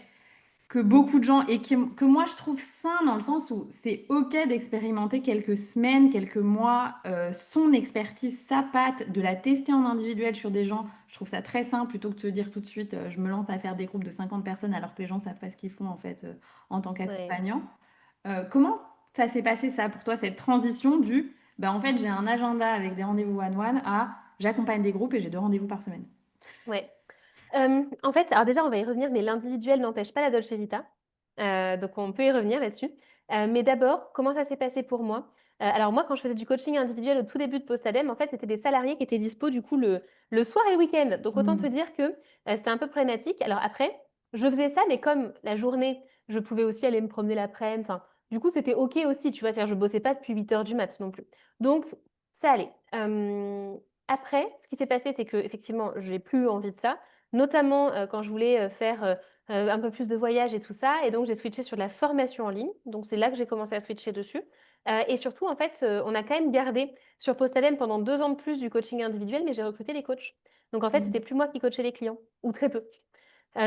que beaucoup de gens, et que moi je trouve sain dans le sens où c'est OK d'expérimenter quelques semaines, quelques mois, son expertise, sa patte, de la tester en individuel sur des gens. Je trouve ça très sain plutôt que de te dire tout de suite, je me lance à faire des groupes de 50 personnes alors que les gens savent pas ce qu'ils font en fait en tant Ouais. qu'accompagnant. Comment ça s'est passé ça pour toi, cette transition du, bah, en fait j'ai un agenda avec des rendez-vous one-one à j'accompagne des groupes et j'ai 2 rendez-vous par semaine. Ouais. En fait, alors déjà, on va y revenir, mais l'individuel n'empêche pas la Dolce Vita. Donc, on peut y revenir là-dessus. Mais d'abord, comment ça s'est passé pour moi? Alors, moi, quand je faisais du coaching individuel au tout début de Postadem, en fait, c'était des salariés qui étaient dispo du coup le soir et le week-end. Donc, autant te Mm. dire que c'était un peu problématique. Alors, après, je faisais ça, mais comme la journée, je pouvais aussi aller me promener l'après-midi. Enfin, du coup, c'était OK aussi, tu vois. C'est-à-dire, je bossais pas depuis 8 heures du mat non plus. Donc, ça allait. Après, ce qui s'est passé, c'est que effectivement, j'ai plus envie de ça, notamment quand je voulais faire un peu plus de voyages et tout ça. Et donc, j'ai switché sur de la formation en ligne. Donc, c'est là que j'ai commencé à switcher dessus. Et surtout, en fait, on a quand même gardé sur Postalem pendant 2 ans de plus du coaching individuel, mais j'ai recruté les coachs. Donc, en fait, c'était Mm. plus moi qui coachais les clients, ou très peu.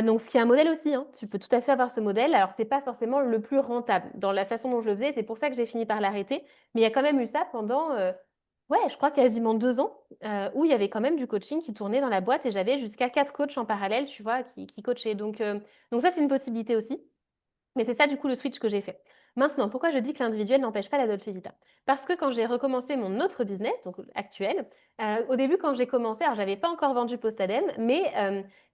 Donc, ce qui est un modèle aussi, hein. Tu peux tout à fait avoir ce modèle. Alors, c'est pas forcément le plus rentable dans la façon dont je le faisais. C'est pour ça que j'ai fini par l'arrêter. Mais il y a quand même eu ça pendant, ouais, je crois quasiment 2 ans, où il y avait quand même du coaching qui tournait dans la boîte et j'avais jusqu'à 4 coachs en parallèle, tu vois, qui coachaient. Donc ça, c'est une possibilité aussi. Mais c'est ça, du coup, le switch que j'ai fait. Maintenant, pourquoi je dis que l'individuel n'empêche pas la Dolce Vita? Parce que quand j'ai recommencé mon autre business, donc actuel, au début, quand j'ai commencé, alors j'avais pas encore vendu Postadem, mais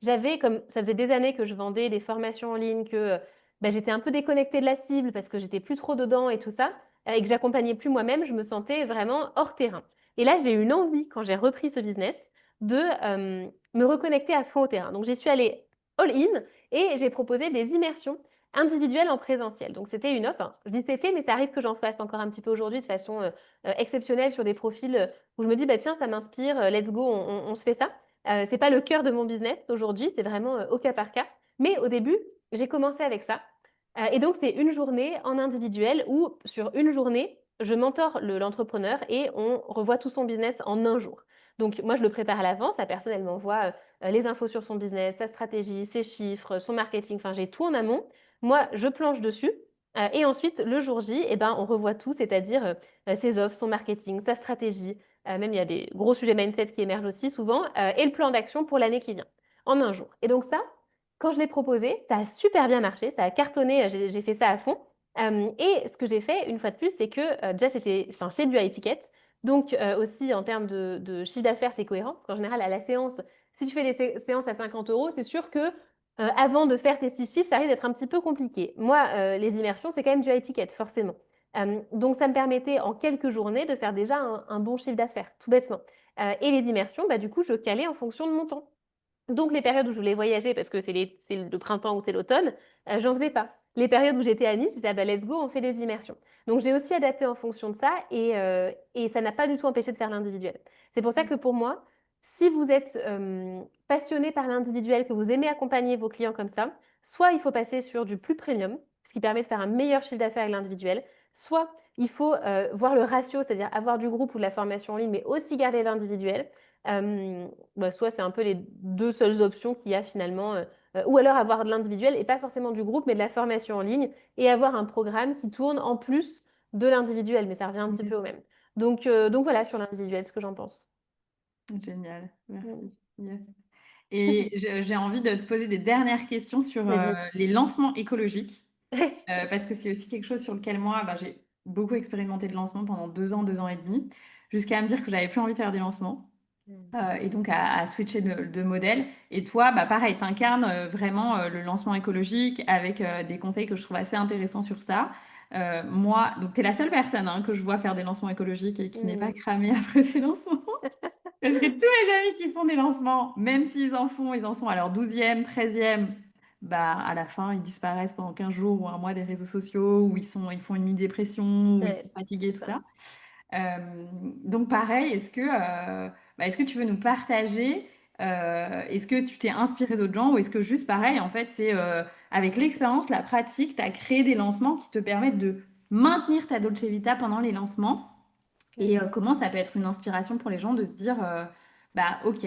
j'avais, comme ça faisait des années que je vendais des formations en ligne, que bah, j'étais un peu déconnectée de la cible parce que j'étais plus trop dedans et tout ça, et que j'accompagnais plus moi-même, je me sentais vraiment hors terrain. Et là, j'ai eu une envie, quand j'ai repris ce business, de me reconnecter à fond au terrain. Donc, j'y suis allée all-in et j'ai proposé des immersions individuelle en présentiel. Donc c'était une offre. Je dis c'était, mais ça arrive que j'en fasse encore un petit peu aujourd'hui de façon exceptionnelle sur des profils où je me dis, bah tiens, ça m'inspire, let's go, on se fait ça. C'est pas le cœur de mon business aujourd'hui, c'est vraiment au cas par cas. Mais au début, j'ai commencé avec ça. Et donc c'est une journée en individuel où sur une journée, je mentor l'entrepreneur et on revoit tout son business en un jour. Donc moi, je le prépare à l'avance. La personne, elle m'envoie les infos sur son business, sa stratégie, ses chiffres, son marketing. Enfin, j'ai tout en amont. Moi, je planche dessus. Et ensuite, le jour J, eh ben, on revoit tout, c'est-à-dire ses offres, son marketing, sa stratégie. Même, il y a des gros sujets mindset qui émergent aussi souvent. Et le plan d'action pour l'année qui vient, en un jour. Et donc ça, quand je l'ai proposé, ça a super bien marché, ça a cartonné, j'ai fait ça à fond. Et ce que j'ai fait, une fois de plus, c'est que déjà, enfin, c'est du high ticket. Donc aussi, en termes de chiffre d'affaires, c'est cohérent. En général, à la séance, si tu fais des séances à 50 euros, c'est sûr que avant de faire tes 6 chiffres, ça risque d'être un petit peu compliqué. Moi, les immersions, c'est quand même du high ticket, forcément. Donc, ça me permettait en quelques journées de faire déjà un bon chiffre d'affaires, tout bêtement. Et les immersions, bah, du coup, je calais en fonction de mon temps. Donc, les périodes où je voulais voyager, parce que c'est le printemps ou c'est l'automne, j'en faisais pas. Les périodes où j'étais à Nice, je disais, ah bah, let's go, on fait des immersions. Donc, j'ai aussi adapté en fonction de ça et ça n'a pas du tout empêché de faire l'individuel. C'est pour ça que pour moi, si vous êtes passionné par l'individuel, que vous aimez accompagner vos clients comme ça, soit il faut passer sur du plus premium, ce qui permet de faire un meilleur chiffre d'affaires avec l'individuel, soit il faut voir le ratio, c'est-à-dire avoir du groupe ou de la formation en ligne, mais aussi garder l'individuel. Bah, soit c'est un peu les deux seules options qu'il y a finalement ou alors avoir de l'individuel et pas forcément du groupe, mais de la formation en ligne et avoir un programme qui tourne en plus de l'individuel, mais ça revient un petit peu au même. Donc voilà sur l'individuel, ce que j'en pense. Génial, Mm. merci. Yes. Et j'ai envie de te poser des dernières questions sur Vas-y. les lancements écologiques, parce que c'est aussi quelque chose sur lequel moi, bah, j'ai beaucoup expérimenté de lancement pendant 2 ans et demi, jusqu'à me dire que j'avais plus envie de faire des lancements. Mm. Et donc à switcher de modèle. Et toi, bah, pareil, tu incarnes vraiment le lancement écologique avec des conseils que je trouve assez intéressants sur ça. Moi, donc tu es la seule personne hein, que je vois faire des lancements écologiques et qui n'est pas Mm. cramée après ses lancements. Parce que tous mes amis qui font des lancements, même s'ils en font, ils en sont à leur 12e, 13e, bah, à la fin, ils disparaissent pendant 15 jours ou un mois des réseaux sociaux, ou ils font une mini-dépression, ou ils sont Ouais, fatigués, c'est tout ça. ça. Euh, donc pareil, est-ce que tu veux nous partager, est-ce que tu t'es inspiré d'autres gens ou est-ce que juste pareil, en fait, c'est avec l'expérience, la pratique, tu as créé des lancements qui te permettent de maintenir ta Dolce Vita pendant les lancements et Mm. comment ça peut être une inspiration pour les gens de se dire, bah ok,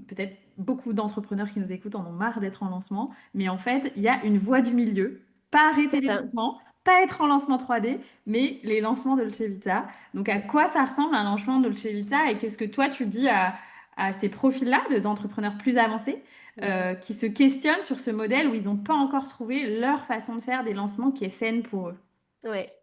peut-être beaucoup d'entrepreneurs qui nous écoutent en ont marre d'être en lancement, mais en fait, il y a une voie du milieu, pas arrêter C'est les ça. lancements, pas être en lancement 3D, mais les lancements Dolce Vita. Donc à quoi ça ressemble un lancement Dolce Vita et qu'est-ce que toi tu dis à ces profils-là d'entrepreneurs plus avancés Mm. qui se questionnent sur ce modèle où ils n'ont pas encore trouvé leur façon de faire des lancements qui est saine pour eux? Ouais.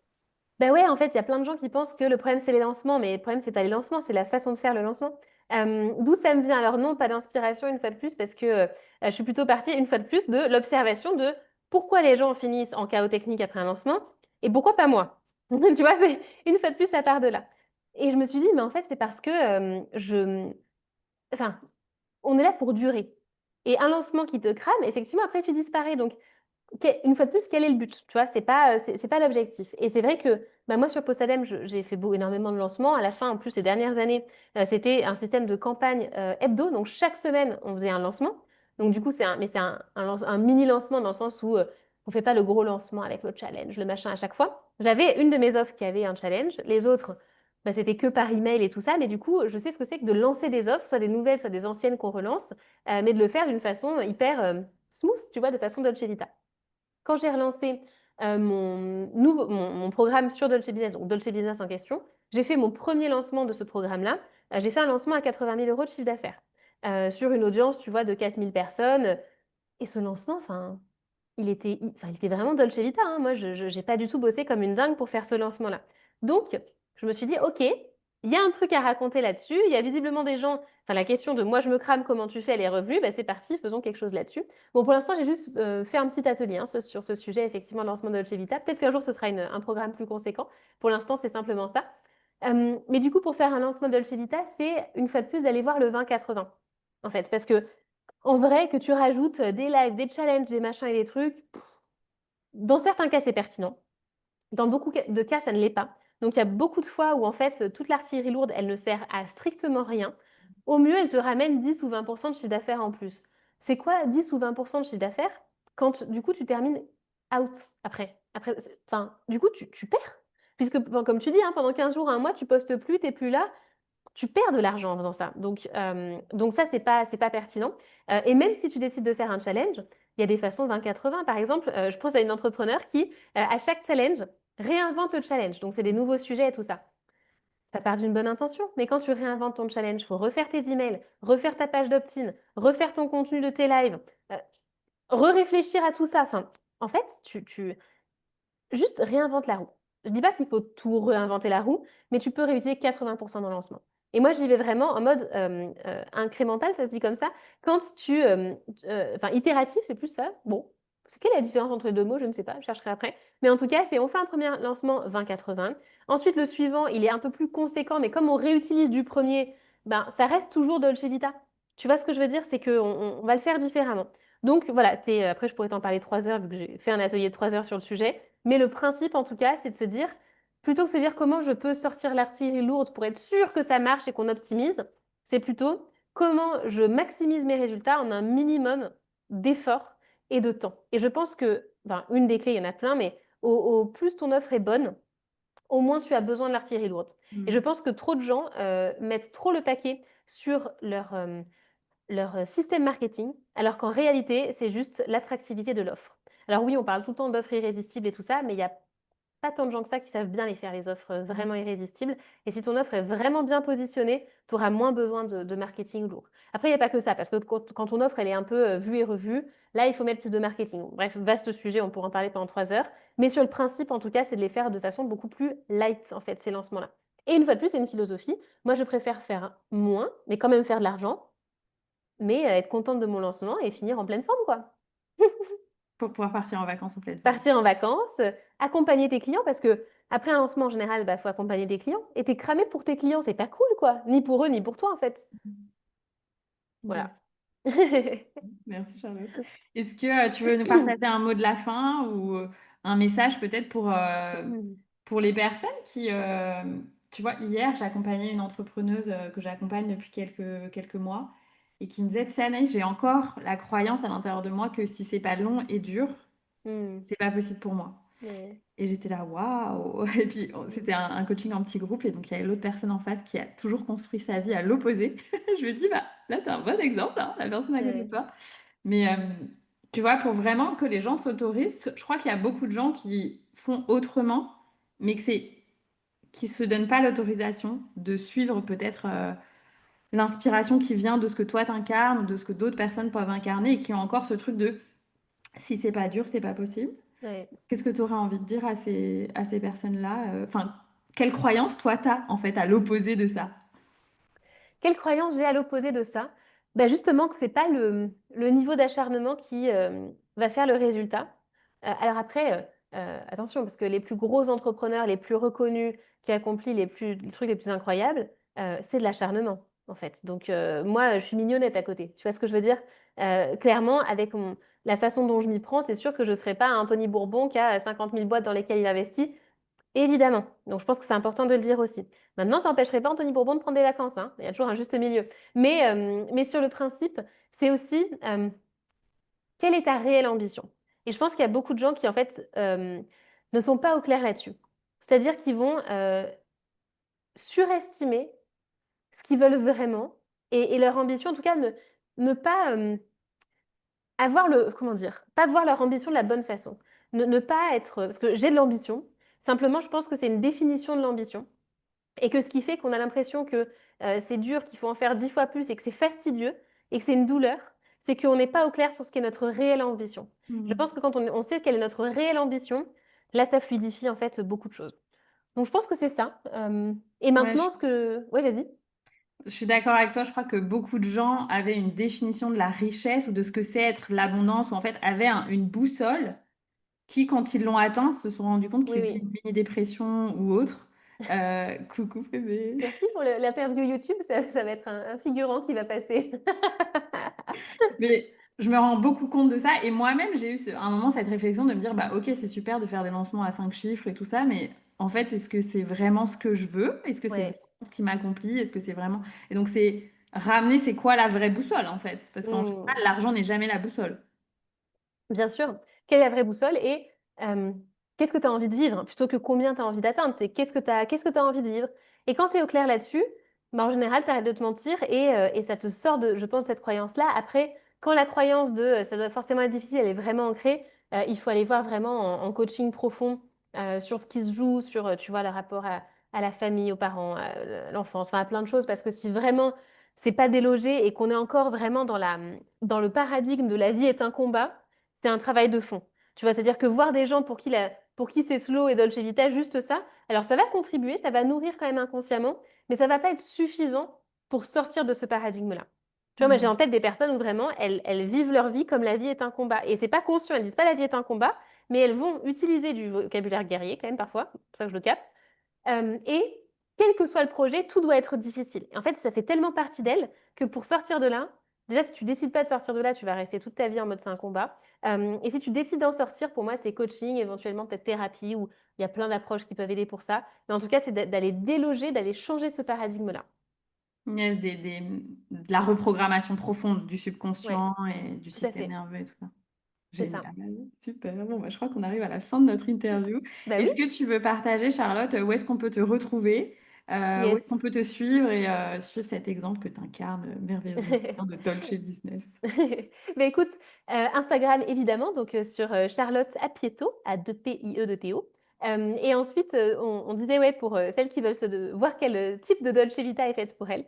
Ben ouais, en fait, il y a plein de gens qui pensent que le problème, c'est les lancements, mais le problème, c'est pas les lancements, c'est la façon de faire le lancement. D'où ça me vient? Alors non, pas d'inspiration une fois de plus, parce que je suis plutôt partie une fois de plus de l'observation de pourquoi les gens finissent en chaos technique après un lancement et pourquoi pas moi. Tu vois, c'est une fois de plus, ça part de là. Et je me suis dit, mais en fait, c'est parce que enfin, on est là pour durer. Et un lancement qui te crame, effectivement, après, tu disparais. Donc, une fois de plus, quel est le but? Tu vois, c'est pas l'objectif. Et c'est vrai que bah, moi, sur Postadem, j'ai fait énormément de lancements. À la fin, en plus, ces dernières années, c'était un système de campagne hebdo. Donc, chaque semaine, on faisait un lancement. Donc, du coup, mais c'est un mini lancement dans le sens où on fait pas le gros lancement avec le challenge, le machin à chaque fois. J'avais une de mes offres qui avait un challenge. Les autres, bah, c'était que par email et tout ça. Mais du coup, je sais ce que c'est que de lancer des offres, soit des nouvelles, soit des anciennes qu'on relance, mais de le faire d'une façon hyper smooth, tu vois, de façon Dolce Vita. Quand j'ai relancé mon programme sur Dolce Business, donc Dolce Business en question, j'ai fait mon premier lancement de ce programme-là. J'ai fait un lancement à 80 000 euros de chiffre d'affaires sur une audience, tu vois, de 4 000 personnes. Et ce lancement, enfin, il était vraiment Dolce Vita, hein. Moi, je n'ai pas du tout bossé comme une dingue pour faire ce lancement-là. Donc, je me suis dit, OK, il y a un truc à raconter là-dessus. Il y a visiblement des gens. Enfin, la question de moi, je me crame, comment tu fais, elle est revenue. Bah, c'est parti, faisons quelque chose là-dessus. Bon, pour l'instant, j'ai juste fait un petit atelier hein, sur ce sujet, effectivement, lancement de Dolce Vita. Peut-être qu'un jour, ce sera un programme plus conséquent. Pour l'instant, c'est simplement ça. Mais du coup, pour faire un lancement de Dolce Vita, c'est une fois de plus d'aller voir le 20-80. En fait, parce que en vrai, que tu rajoutes des lives, des challenges, des machins et des trucs, dans certains cas, c'est pertinent. Dans beaucoup de cas, ça ne l'est pas. Donc, il y a beaucoup de fois où, en fait, toute l'artillerie lourde, elle ne sert à strictement rien. Au mieux, elle te ramène 10 ou 20% de chiffre d'affaires en plus. C'est quoi 10 ou 20% de chiffre d'affaires quand, du coup, tu termines out après, enfin, du coup, tu perds. Puisque, bon, comme tu dis, hein, pendant 15 jours, un mois, tu postes plus, tu n'es plus là, tu perds de l'argent en faisant ça. Donc ça, c'est pas pertinent. Et même si tu décides de faire un challenge, il y a des façons 20-80. Par exemple, je pense à une entrepreneur qui, à chaque challenge, réinvente le challenge. Donc, c'est des nouveaux sujets et tout ça. Ça part d'une bonne intention, mais quand tu réinventes ton challenge, il faut refaire tes emails, refaire ta page d'opt-in, refaire ton contenu de tes lives, euh, réfléchir à tout ça. Enfin, en fait, juste réinvente la roue. Je dis pas qu'il faut tout réinventer la roue, mais tu peux réutiliser 80% dans le lancement. Et moi, j'y vais vraiment en mode incrémental, ça se dit comme ça. Quand enfin, itératif, c'est plus ça. Bon, c'est quelle est la différence entre les deux mots? Je ne sais pas, je chercherai après. Mais en tout cas, c'est on fait un premier lancement 20-80. Ensuite, le suivant, il est un peu plus conséquent, mais comme on réutilise du premier, ben, ça reste toujours Dolce Vita. Tu vois ce que je veux dire? C'est qu'on va le faire différemment. Donc voilà, après je pourrais t'en parler 3 heures vu que j'ai fait un atelier de 3 heures sur le sujet. Mais le principe, en tout cas, c'est de se dire, plutôt que de se dire comment je peux sortir l'artillerie lourde pour être sûr que ça marche et qu'on optimise, c'est plutôt comment je maximise mes résultats en un minimum d'effort et de temps. Et je pense que, enfin, une des clés, il y en a plein, mais au plus ton offre est bonne, au moins tu as besoin de l'artillerie lourde. Et je Mm. pense que trop de gens mettent trop le paquet sur leur système marketing, alors qu'en réalité, c'est juste l'attractivité de l'offre. Alors oui, on parle tout le temps d'offres irrésistibles et tout ça, mais il y a pas tant de gens que ça qui savent bien les faire, les offres Mmh. vraiment irrésistibles. Et si ton offre est vraiment bien positionnée, tu auras moins besoin de marketing lourd. Après, il n'y a pas que ça, parce que quand ton offre elle est un peu vue et revue, là, il faut mettre plus de marketing. Bref, vaste sujet, on pourra en parler pendant 3 heures. Mais sur le principe, en tout cas, c'est de les faire de façon beaucoup plus light, en fait, ces lancements-là. Et une fois de plus, c'est une philosophie. Moi, je préfère faire moins, mais quand même faire de l'argent, mais être contente de mon lancement et finir en pleine forme, quoi. Pour pouvoir partir en vacances en pleine forme. Partir en vacances, accompagner tes clients, parce que après un lancement en général, bah, faut accompagner tes clients. Et t'es cramé pour tes clients, c'est pas cool, quoi. Ni pour eux, ni pour toi, en fait. Yes. Voilà. Merci Charlotte. Est-ce que tu veux nous partager un mot de la fin ou un message peut-être pour les personnes qui, tu vois, hier j'accompagnais une entrepreneuse que j'accompagne depuis quelques mois et qui me disait, tu sais Anaïs, j'ai encore la croyance à l'intérieur de moi que si c'est pas long et dur, Hmm. c'est pas possible pour moi. Ouais. Et j'étais là, waouh! Et puis, Hmm. c'était un coaching en petit groupe. Et donc, il y avait l'autre personne en face qui a toujours construit sa vie à l'opposé. Je lui ai dit, bah, là, tu as un bon exemple, hein, la personne à côté de Ouais. toi. Mais, tu vois, pour vraiment que les gens s'autorisent, parce que je crois qu'il y a beaucoup de gens qui font autrement, mais qui se donnent pas l'autorisation de suivre peut-être l'inspiration qui vient de ce que toi t'incarnes ou de ce que d'autres personnes peuvent incarner et qui ont encore ce truc de si c'est pas dur, c'est pas possible. Ouais. Qu'est-ce que tu aurais envie de dire à ces personnes-là? Enfin, quelle croyance, toi, t'as, en fait, à l'opposé de ça? Quelle croyance j'ai à l'opposé de ça? Bah justement que c'est pas le niveau d'acharnement qui va faire le résultat. Alors après, attention, parce que les plus gros entrepreneurs, les plus reconnus, qui accomplissent les trucs les plus incroyables, c'est de l'acharnement, en fait. Donc moi, je suis mignonnette à côté. Tu vois ce que je veux dire? Clairement, avec la façon dont je m'y prends, c'est sûr que je ne serai pas un Tony Bourbon qui a 50 000 boîtes dans lesquelles il investit. Évidemment. Donc, je pense que c'est important de le dire aussi. Maintenant, ça n'empêcherait pas Anthony Bourbon de prendre des vacances, hein. Il y a toujours un juste milieu. Mais sur le principe, c'est aussi quelle est ta réelle ambition? Et je pense qu'il y a beaucoup de gens qui, en fait, ne sont pas au clair là-dessus. C'est-à-dire qu'ils vont surestimer ce qu'ils veulent vraiment et leur ambition, en tout cas, ne pas avoir comment dire, pas voir leur ambition de la bonne façon. Ne pas être, parce que j'ai de l'ambition. Simplement, je pense que c'est une définition de l'ambition. Et que ce qui fait qu'on a l'impression que c'est dur, qu'il faut en faire 10 fois plus et que c'est fastidieux et que c'est une douleur, c'est qu'on n'est pas au clair sur ce qu'est notre réelle ambition. Je Mhm. pense que quand on sait quelle est notre réelle ambition, là, ça fluidifie en fait beaucoup de choses. Donc je pense que c'est ça. Et Ouais, maintenant, ce que... Ouais, vas-y. je suis d'accord avec toi. Je crois que beaucoup de gens avaient une définition de la richesse ou de ce que c'est être l'abondance, ou en fait avaient une boussole qui, quand ils l'ont atteint, se sont rendus compte Oui, qu'ils faisaient oui. une mini-dépression ou autre. Coucou Fébé. Merci pour l'interview YouTube. Ça va être un figurant qui va passer. Mais je me rends beaucoup compte de ça. Et moi-même, j'ai eu à un moment cette réflexion de me dire, bah ok, c'est super de faire des lancements à 5 chiffres et tout ça, mais en fait, est-ce que c'est vraiment ce que je veux? Est-ce que c'est vraiment Ouais. ce qui m'accomplit? Est-ce que c'est vraiment... Et donc, c'est ramener, c'est quoi la vraie boussole, en fait? Parce qu'en Hmm. général, l'argent n'est jamais la boussole. Bien sûr, quelle est la vraie boussole et euh, qu'est-ce que tu as envie de vivre plutôt que combien tu as envie d'atteindre, c'est qu'est-ce que tu as envie de vivre. Et quand tu es au clair là-dessus, bah, en général, tu arrêtes de te mentir et ça te sort de, je pense, cette croyance-là. Après, quand la croyance de ça doit forcément être difficile, elle est vraiment ancrée, il faut aller voir vraiment en coaching profond sur ce qui se joue, sur, tu vois, le rapport à la famille, aux parents, à l'enfance, enfin à plein de choses. Parce que si vraiment c'est pas délogé et qu'on est encore vraiment dans le paradigme de la vie est un combat, c'est un travail de fond. Tu vois, c'est-à-dire que voir des gens pour qui c'est slow et dolce vita, juste ça, alors ça va contribuer, ça va nourrir quand même inconsciemment, mais ça va pas être suffisant pour sortir de ce paradigme-là. Tu vois, moi j'ai Mhm. en tête des personnes où vraiment elles vivent leur vie comme la vie est un combat. Et c'est pas conscient, elles disent pas la vie est un combat, mais elles vont utiliser du vocabulaire guerrier quand même parfois, c'est pour ça que je le capte. Et quel que soit le projet, tout doit être difficile. Et en fait, ça fait tellement partie d'elle que pour sortir de là, déjà, si tu décides pas de sortir de là, tu vas rester toute ta vie en mode c'est un combat. Et si tu décides d'en sortir, pour moi, c'est coaching, éventuellement peut-être thérapie, où il y a plein d'approches qui peuvent aider pour ça. Mais en tout cas, c'est d'aller déloger, d'aller changer ce paradigme-là. Yes, de la reprogrammation profonde du Ouais, subconscient et du tout à système fait. nerveux et tout ça. C'est ça. Génial, super. Bon, bah, je crois qu'on arrive à la fin de notre interview. Bah oui. Est-ce que tu veux partager, Charlotte, où est-ce qu'on peut te retrouver? Où est-ce Yes. qu'on peut te suivre et suivre cet exemple que tu incarnes merveilleusement bien de Dolce Business? Mais écoute, Instagram évidemment, donc sur, Charlotte Apieto, A-2-P-I-E-2-T-O. Et ensuite, on disait ouais pour, celles qui veulent se de voir quel, type de Dolce Vita est faite pour elles.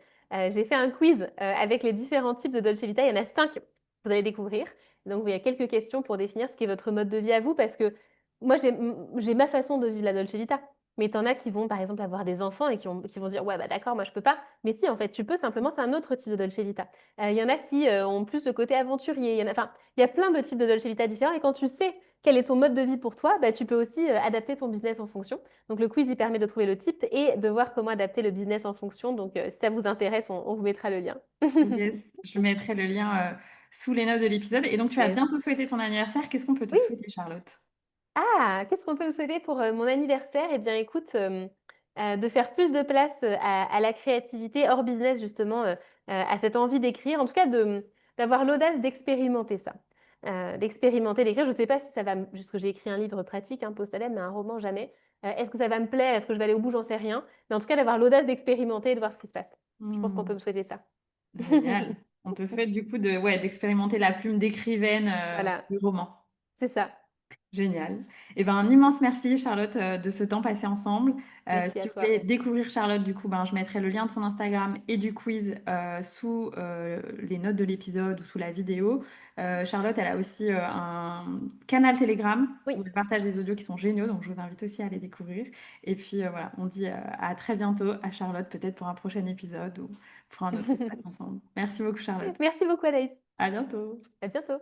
J'ai fait un quiz, avec les différents types de Dolce Vita. Il y en a 5 que vous allez découvrir. Donc il y a quelques questions pour définir ce qui est votre mode de vie à vous parce que moi j'ai ma façon de vivre la Dolce Vita. Mais tu en as qui vont par exemple avoir des enfants et qui vont se dire: «Ouais, bah, d'accord, moi je peux pas». Mais si en fait tu peux, simplement c'est un autre type de Dolce Vita. Il y en a qui ont plus le côté aventurier. Enfin, il y a plein de types de Dolce Vita différents. Et quand tu sais quel est ton mode de vie pour toi, bah, tu peux aussi adapter ton business en fonction. Donc, le quiz, il permet de trouver le type et de voir comment adapter le business en fonction. Donc, si ça vous intéresse, on vous mettra le lien. Yes, je mettrai le lien, sous les notes de l'épisode et donc tu vas Yes. bientôt souhaiter ton anniversaire. Qu'est-ce qu'on peut te Oui. souhaiter, Charlotte? Ah! Qu'est-ce qu'on peut me souhaiter pour, mon anniversaire? Eh bien, écoute, de faire plus de place, à la créativité hors business justement, à cette envie d'écrire. En tout cas, d'avoir l'audace d'expérimenter ça. D'expérimenter, d'écrire. Je ne sais pas si ça va me parce que j'ai écrit un livre pratique, hein, post-ADEME, mais un roman, jamais. Est-ce que ça va me plaire? Est-ce que je vais aller au bout? J'en sais rien. Mais en tout cas, d'avoir l'audace d'expérimenter et de voir ce qui se passe. Je pense qu'on peut Mmh, me souhaiter ça. génial. On te souhaite du coup d'expérimenter la plume d'écrivaine, Voilà, du roman. c'est ça. Génial. Et ben, un immense merci Charlotte, de ce temps passé ensemble. Merci à Si vous toi. voulez découvrir Charlotte, du coup, ben, je mettrai le lien de son Instagram et du quiz, sous, les notes de l'épisode ou sous la vidéo. Charlotte, elle a aussi, un canal Telegram Oui. où elle partage des audios qui sont géniaux, donc je vous invite aussi à les découvrir. Et puis, voilà, on dit, à très bientôt à Charlotte, peut-être pour un prochain épisode ou pour un autre espace ensemble. Merci beaucoup Charlotte. Merci beaucoup, Anaïs. À bientôt. À bientôt.